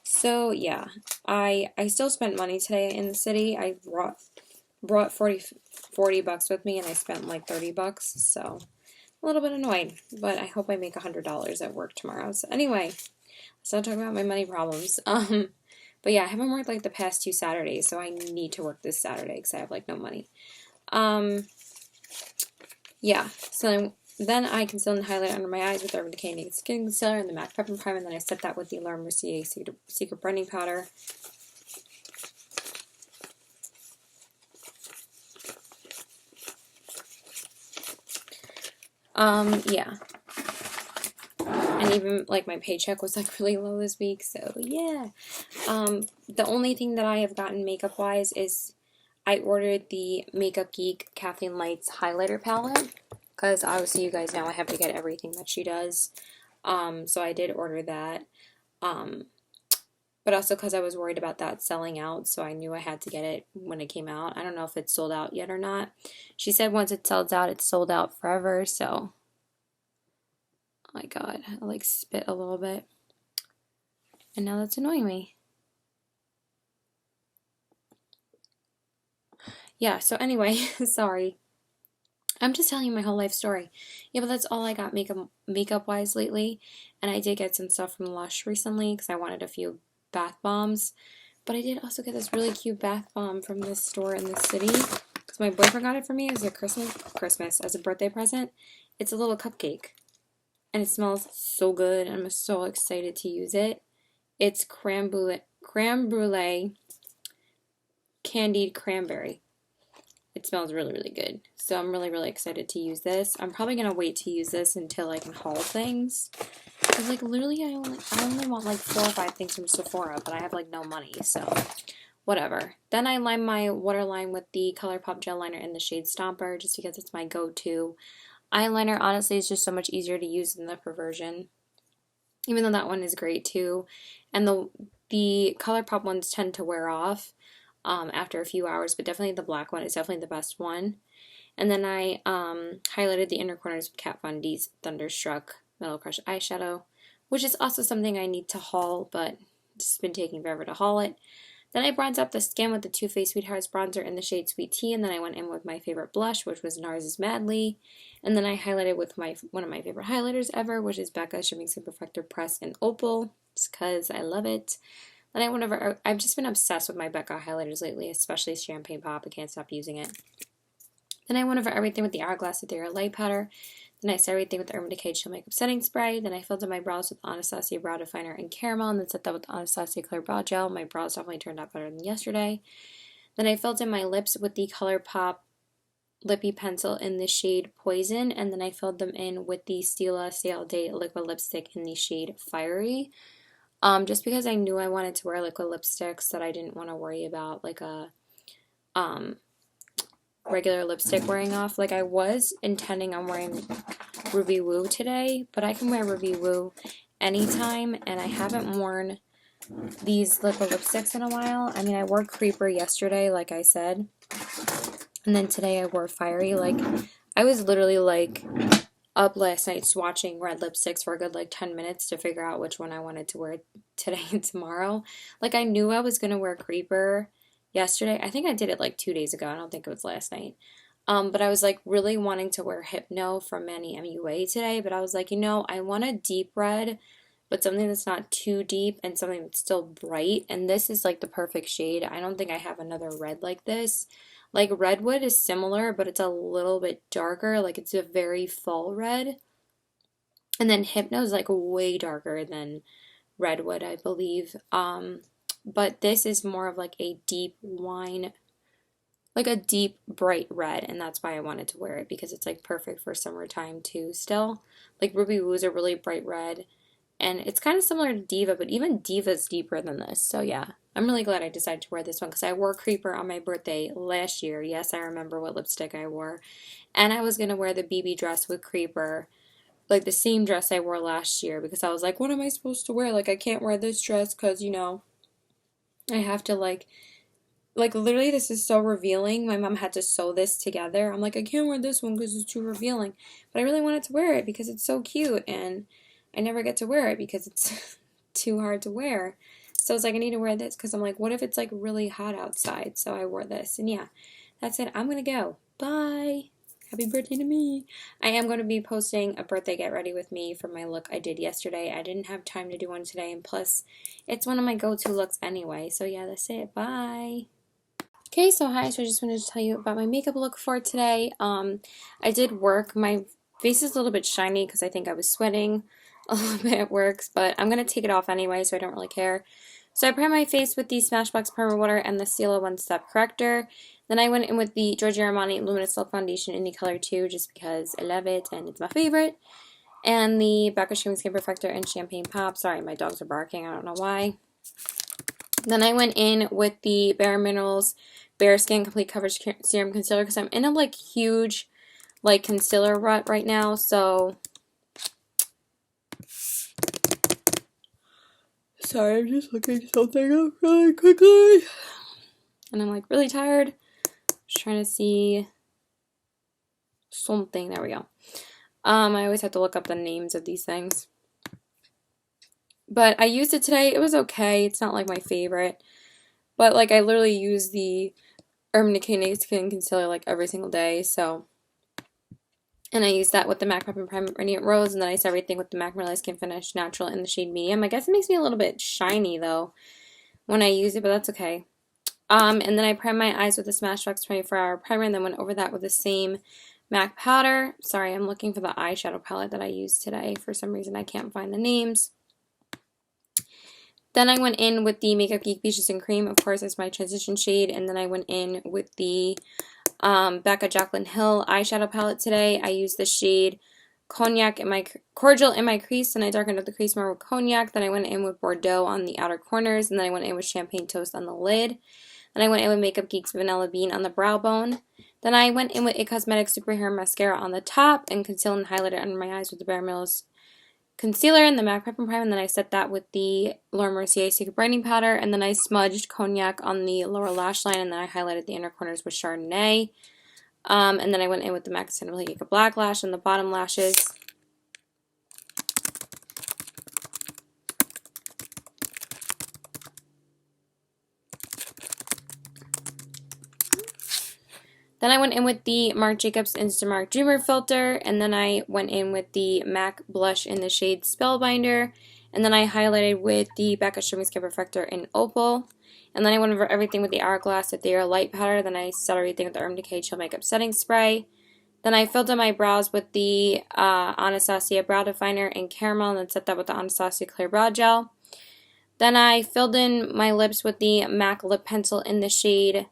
So yeah, I still spent money today in the city. I brought 40 bucks with me, and I spent like 30 bucks, so a little bit annoyed, but I hope I make $100 at work tomorrow. So anyway, let's not talk about my money problems. But yeah, I haven't worked like the past 2 Saturdays, so I need to work this Saturday because I have like no money. Yeah, so then I concealed and highlight under my eyes with the Urban Decay Naked Skin Concealer and the MAC Pepper Prime, and then I set that with the Laura Mercier Secret Blending Powder. Yeah. And even, like, my paycheck was, like, really low this week, so, yeah. The only thing that I have gotten makeup-wise is I ordered the Makeup Geek Kathleen Lights highlighter palette, because obviously you guys know I have to get everything that she does. So I did order that. But also because I was worried about that selling out, so I knew I had to get it when it came out. I don't know if it's sold out yet or not. She said once it sells out, it's sold out forever, so... Oh my god, I like spit a little bit. And now that's annoying me. Yeah, so anyway, sorry. I'm just telling you my whole life story. Yeah, but that's all I got makeup-wise lately. And I did get some stuff from Lush recently because I wanted a few bath bombs. But I did also get this really cute bath bomb from this store in the city. because my boyfriend got it for me as a as a birthday present. It's a little cupcake, and it smells so good. I'm so excited to use it. It's creme brulee candied cranberry. It smells really, really good. So I'm really, really excited to use this. I'm probably going to wait to use this until I can haul things. Because, like, literally I only want, like, 4 or 5 things from Sephora, but I have, like, no money, so whatever. Then I line my waterline with the ColourPop gel liner in the shade Stomper, just because it's my go-to. Eyeliner, honestly, is just so much easier to use than the Perversion. Even though that one is great, too. And the ColourPop ones tend to wear off after a few hours, but definitely the black one is definitely the best one. And then I highlighted the inner corners with Kat Von D's Thunderstruck Metal Crush eyeshadow, which is also something I need to haul, but it's been taking forever to haul it. Then I bronzed up the skin with the Too Faced Sweethearts bronzer in the shade Sweet Tea, and then I went in with my favorite blush, which was NARS's Madly. And then I highlighted with one of my favorite highlighters ever, which is Becca's Shimmering Super Perfector Press in Opal, just because I love it. Then I've just been obsessed with my Becca highlighters lately, especially Champagne Pop. I can't stop using it. Then I went over everything with the Hourglass Ethereal Light Powder. Then I set everything with the Urban Decay Chill Makeup Setting Spray. Then I filled in my brows with Anastasia Brow Definer and Caramel, and then set that with the Anastasia Clear Brow Gel. My brows definitely turned out better than yesterday. Then I filled in my lips with the ColourPop Lippy Pencil in the shade Poison, and then I filled them in with the Stila Stay All Day Liquid Lipstick in the shade Fiery. Just because I knew I wanted to wear liquid lipsticks, that I didn't want to worry about like a regular lipstick wearing off. Like, I was intending on wearing Ruby Woo today, but I can wear Ruby Woo anytime, and I haven't worn these liquid lipsticks in a while. I mean, I wore Creeper yesterday, like I said, and then today I wore Fiery. Like, I was literally like up last night swatching red lipsticks for a good like 10 minutes to figure out which one I wanted to wear today and tomorrow. Like, I knew I was gonna wear Creeper yesterday. I think I did it like 2 days ago. I don't think it was last night. But I was like really wanting to wear Hypno from Manny MUA today, but I was like, I want a deep red, but something that's not too deep and something that's still bright, and this is like the perfect shade. I don't think I have another red like this. Like, Redwood is similar, but it's a little bit darker. Like, it's a very fall red. And then Hypno is like way darker than Redwood, I believe. But this is more of like a deep wine, like a deep bright red, and that's why I wanted to wear it, because it's like perfect for summertime too still. Like, Ruby Woo is a really bright red, and it's kind of similar to Diva, but even Diva's deeper than this. So yeah, I'm really glad I decided to wear this one, because I wore Creeper on my birthday last year. Yes, I remember what lipstick I wore. And I was going to wear the BB dress with Creeper, like the same dress I wore last year, because I was like, what am I supposed to wear? Like, I can't wear this dress because, I have to like literally this is so revealing. My mom had to sew this together. I'm like, I can't wear this one because it's too revealing. But I really wanted to wear it because it's so cute, and I never get to wear it because it's too hard to wear. So I was like, I need to wear this because I'm like, what if it's like really hot outside? So I wore this, and yeah, that's it. I'm gonna go. Bye. Happy birthday to me. I am going to be posting a birthday get ready with me for my look I did yesterday. I didn't have time to do one today, and plus it's one of my go-to looks anyway. So yeah, that's it. Bye. Okay, so hi. So I just wanted to tell you about my makeup look for today. I did work. My face is a little bit shiny because I think I was sweating a little bit at work, but I'm going to take it off anyway, so I don't really care. So I primed my face with the Smashbox Primer Water and the Stila One Step Corrector. Then I went in with the Giorgio Armani Luminous Silk Foundation in the color 2, just because I love it and it's my favorite. And the Becca Shimmering Skin Perfector in Champagne Pop. Sorry, my dogs are barking. I don't know why. Then I went in with the Bare Minerals Bare Skin Complete Coverage Serum Concealer, because I'm in a like huge like concealer rut right now. So sorry, I'm just looking something up really quickly. And I'm like really tired. Just trying to see something. There we go. I always have to look up the names of these things. But I used it today. It was okay. It's not like my favorite. But like, I literally use the Urban Decay Naked Skin Concealer like every single day. So, and I use that with the MAC Prep and Prime Radiant Rose, and then I set everything with the MAC Merlot Skin Finish Natural in the shade Medium. I guess it makes me a little bit shiny though when I use it, but that's okay. And then I primed my eyes with the Smashbox 24-hour primer and then went over that with the same MAC powder. Sorry, I'm looking for the eyeshadow palette that I used today. For some reason, I can't find the names. Then I went in with the Makeup Geek Peaches and Cream, of course, as my transition shade. And then I went in with the Becca Jaclyn Hill eyeshadow palette today. I used the shade Cognac in my Cordial in my crease, and I darkened up the crease more with Cognac. Then I went in with Bordeaux on the outer corners, and then I went in with Champagne Toast on the lid. Then I went in with Makeup Geek's Vanilla Bean on the brow bone. Then I went in with It Cosmetics Superhair Mascara on the top and concealed and highlighted under my eyes with the Bare Minerals concealer and the MAC Prep and Prime, and then I set that with the Laura Mercier Secret Brightening Powder, and then I smudged Cognac on the lower lash line, and then I highlighted the inner corners with Chardonnay. And then I went in with the MAC Cinderella Black Lash on the bottom lashes. Then I went in with the Marc Jacobs Instamark Dreamer filter, and then I went in with the MAC blush in the shade Spellbinder, and then I highlighted with the Becca Shimmy Skin Perfector in Opal, and then I went over everything with the Hourglass Ethereal Light Powder, then I set everything with the Urban Decay Chill Makeup Setting Spray. Then I filled in my brows with the Anastasia Brow Definer in Caramel, and then set that with the Anastasia Clear Brow Gel. Then I filled in my lips with the MAC Lip Pencil in the shade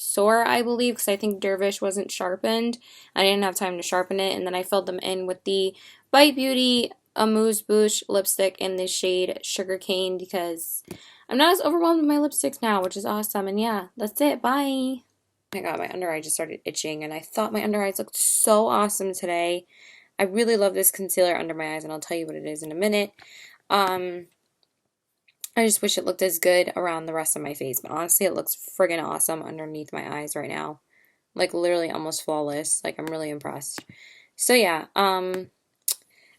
Soar, I believe, because I think Dervish wasn't sharpened. I didn't have time to sharpen it. And then I filled them in with the Bite Beauty Amuse Bouche lipstick in the shade Sugarcane because I'm not as overwhelmed with my lipsticks now, which is awesome. And yeah, that's it. Bye. Oh my god, my under eye just started itching, and I thought my under eyes looked so awesome today. I really love this concealer under my eyes, and I'll tell you what it is in a minute. I just wish it looked as good around the rest of my face, but honestly, it looks friggin' awesome underneath my eyes right now. Like, literally almost flawless. Like, I'm really impressed. So, yeah, I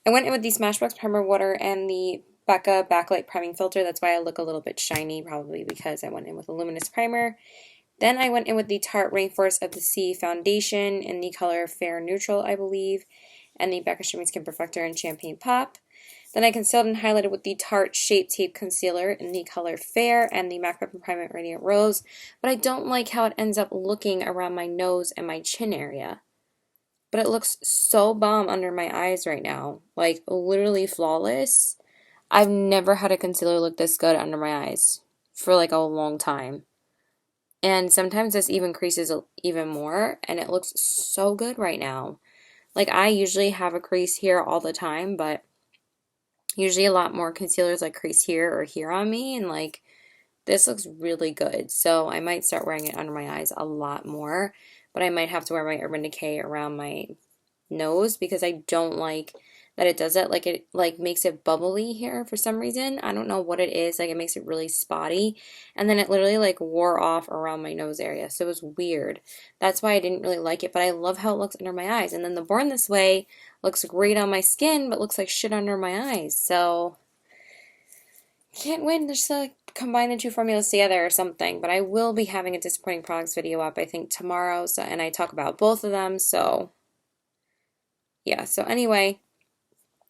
went in with the Smashbox Primer Water and the Becca Backlight Priming Filter. That's why I look a little bit shiny, probably because I went in with a luminous primer. Then I went in with the Tarte Rainforest of the Sea Foundation in the color Fair Neutral, I believe, and the Becca Shimmy Skin Perfector in Champagne Pop. Then I concealed and highlighted with the Tarte Shape Tape Concealer in the color Fair and the MAC Prep and Prime Radiant Rose, but I don't like how it ends up looking around my nose and my chin area. But it looks so bomb under my eyes right now, like literally flawless. I've never had a concealer look this good under my eyes for like a long time. And sometimes this even creases even more, and it looks so good right now. Like, I usually have a crease here all the time, but usually a lot more concealers like crease here or here on me, and like this looks really good. So I might start wearing it under my eyes a lot more, but I might have to wear my Urban Decay around my nose because I don't like that it does it. Like, it like makes it bubbly here for some reason. I don't know what it is. Like, it makes it really spotty, and then it literally like wore off around my nose area, so it was weird. That's why I didn't really like it, but I love how it looks under my eyes. And then the Born This Way looks great on my skin, but looks like shit under my eyes. So can't win to just like combine the two formulas together or something. But I will be having a disappointing products video up, I think, tomorrow. So, and I talk about both of them. So yeah. So anyway.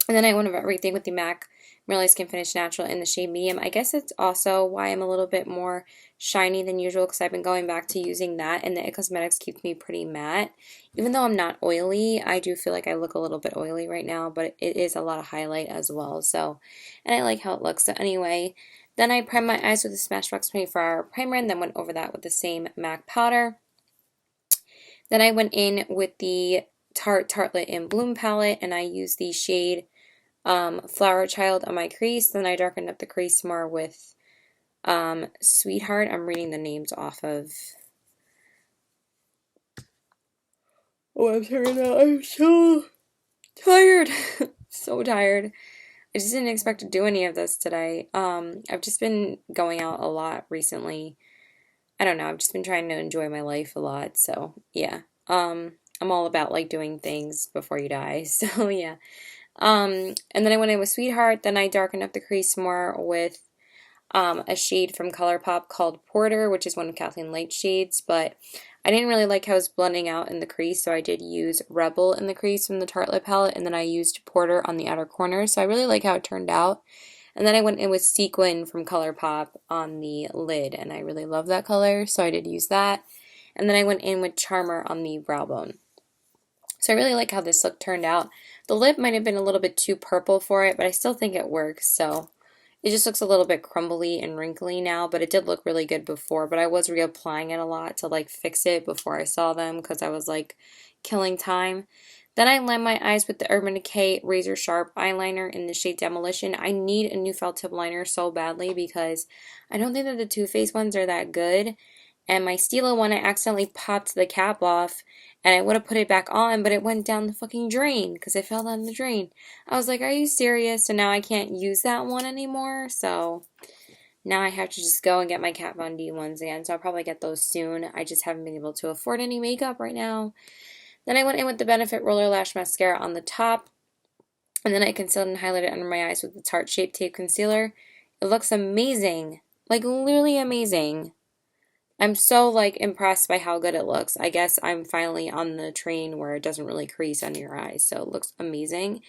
And then I went over everything with the MAC Merely Skin Finish Natural in the shade Medium. I guess it's also why I'm a little bit more shiny than usual because I've been going back to using that, and the It Cosmetics keeps me pretty matte. Even though I'm not oily, I do feel like I look a little bit oily right now, but it is a lot of highlight as well. So, and I like how it looks. So anyway, then I primed my eyes with the Smashbox 24-hour primer and then went over that with the same MAC powder. Then I went in with the Tarte Tartelette in Bloom palette, and I used the shade Flower Child on my crease. Then I darkened up the crease more with Sweetheart. I'm reading the names off of. Oh, I'm sorry now. I'm so tired. So tired. I just didn't expect to do any of this today. I've just been going out a lot recently. I don't know. I've just been trying to enjoy my life a lot. So yeah. I'm all about like doing things before you die. So yeah. And then I went in with Sweetheart, then I darkened up the crease more with a shade from ColourPop called Porter, which is one of Kathleen Light's shades, but I didn't really like how it was blending out in the crease, so I did use Rebel in the crease from the Tartelette palette, and then I used Porter on the outer corner, so I really like how it turned out. And then I went in with Sequin from ColourPop on the lid, and I really love that color, so I did use that. And then I went in with Charmer on the brow bone. So I really like how this look turned out. The lip might have been a little bit too purple for it, but I still think it works, so it just looks a little bit crumbly and wrinkly now, but it did look really good before, but I was reapplying it a lot to like fix it before I saw them because I was like killing time. Then I lined my eyes with the Urban Decay Razor Sharp eyeliner in the shade Demolition. I need a new felt tip liner so badly because I don't think that the Too Faced ones are that good. And my Stila one, I accidentally popped the cap off and I would have put it back on, but it went down the fucking drain because it fell down the drain. I was like, are you serious? And now I can't use that one anymore. So now I have to just go and get my Kat Von D ones again. So I'll probably get those soon. I just haven't been able to afford any makeup right now. Then I went in with the Benefit Roller Lash Mascara on the top. And then I concealed and highlighted under my eyes with the Tarte Shape Tape Concealer. It looks amazing. Like, literally amazing. I'm so, like, impressed by how good it looks. I guess I'm finally on the train where it doesn't really crease under your eyes. So it looks amazing.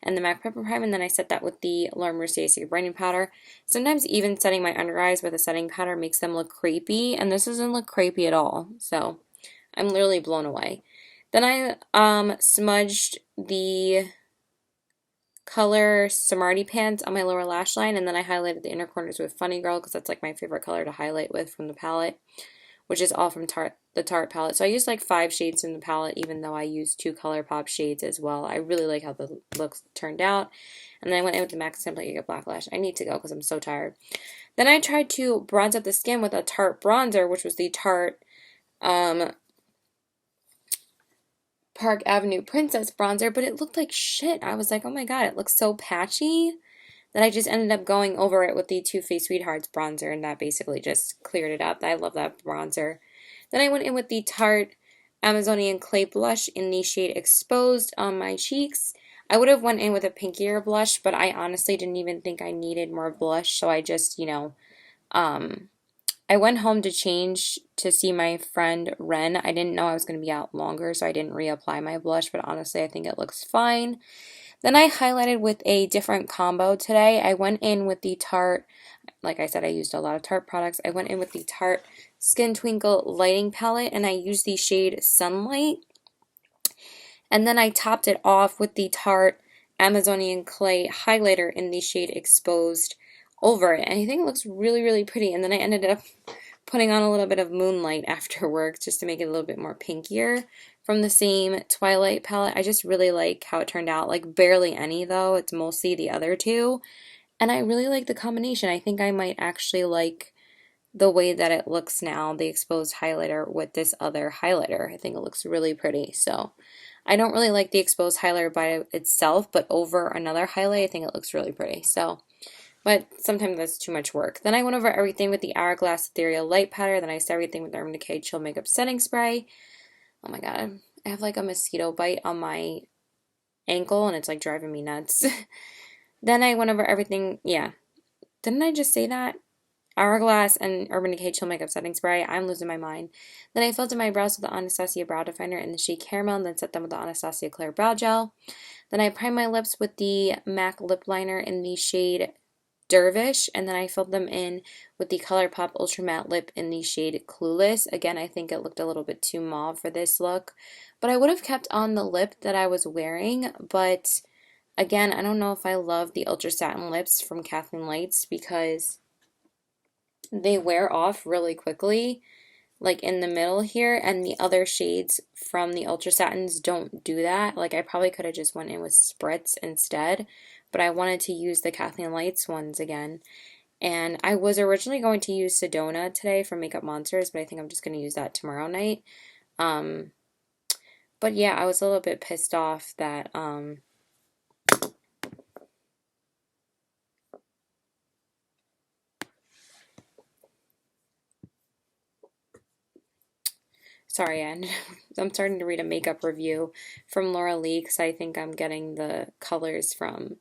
And the MAC Pepper Prime, and then I set that with the Laura Mercier Secret Brightening Powder. Sometimes even setting my under eyes with a setting powder makes them look crepey. And this doesn't look crepey at all. So I'm literally blown away. Then I smudged the color Smarty Pants on my lower lash line, and then I highlighted the inner corners with Funny Girl because that's like my favorite color to highlight with from the palette, which is all from the Tarte palette. So I used like 5 shades from the palette, even though I used 2 ColourPop shades as well. I really like how the looks turned out. And then I went in with the MAC Simply Get Black Lash. I need to go because I'm so tired. Then I tried to bronze up the skin with a Tarte bronzer, which was the Tarte Park Avenue Princess bronzer, but it looked like shit. I was like, oh my god, it looks so patchy that I just ended up going over it with the Too Faced Sweethearts bronzer, and that basically just cleared it up. I love that bronzer. Then I went in with the Tarte Amazonian Clay Blush in the shade Exposed on my cheeks. I would have went in with a pinkier blush, but I honestly didn't even think I needed more blush, so I just, I went home to change to see my friend Ren. I didn't know I was going to be out longer, so I didn't reapply my blush, but honestly, I think it looks fine. Then I highlighted with a different combo today. I went in with the Tarte, like I said, I used a lot of Tarte products. I went in with the Tarte Skin Twinkle Lighting Palette, and I used the shade Sunlight. And then I topped it off with the Tarte Amazonian Clay Highlighter in the shade Exposed over it, and I think it looks really, really pretty. And then I ended up putting on a little bit of Moonlight after work just to make it a little bit more pinkier from the same Twilight palette. I just really like how it turned out. Like, barely any, though. It's mostly the other two. And I really like the combination. I think I might actually like the way that it looks now, the Exposed highlighter with this other highlighter. I think it looks really pretty. So I don't really like the Exposed highlighter by itself, but over another highlight, I think it looks really pretty. So, but sometimes that's too much work. Then I went over everything with the Hourglass Ethereal Light Powder. Then I set everything with the Urban Decay Chill Makeup Setting Spray. Oh my god, I have like a mosquito bite on my ankle and it's like driving me nuts. Then I went over everything, yeah. Didn't I just say that? Hourglass and Urban Decay Chill Makeup Setting Spray. I'm losing my mind. Then I filled in my brows with the Anastasia Brow Definer in the shade Caramel, and then set them with the Anastasia Clear Brow Gel. Then I primed my lips with the MAC Lip Liner in the shade Dervish, and then I filled them in with the ColourPop Ultra Matte Lip in the shade Clueless. Again, I think it looked a little bit too mauve for this look, but I would have kept on the lip that I was wearing, but again, I don't know if I love the Ultra Satin lips from Kathleen Lights because they wear off really quickly, like in the middle here, and the other shades from the Ultra Satins don't do that. Like, I probably could have just went in with Spritz instead, but I wanted to use the Kathleen Lights ones again. And I was originally going to use Sedona today from Makeup Monsters, but I think I'm just going to use that tomorrow night. But yeah, I was a little bit pissed off that, sorry, Anne. I'm starting to read a makeup review from Laura Lee because I think I'm getting the colors from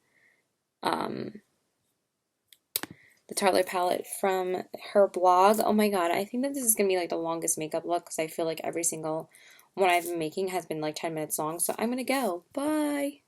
the Tartelette palette from her blog. Oh my god, I think that this is going to be like the longest makeup look because I feel like every single one I've been making has been like 10 minutes long. So I'm going to go. Bye!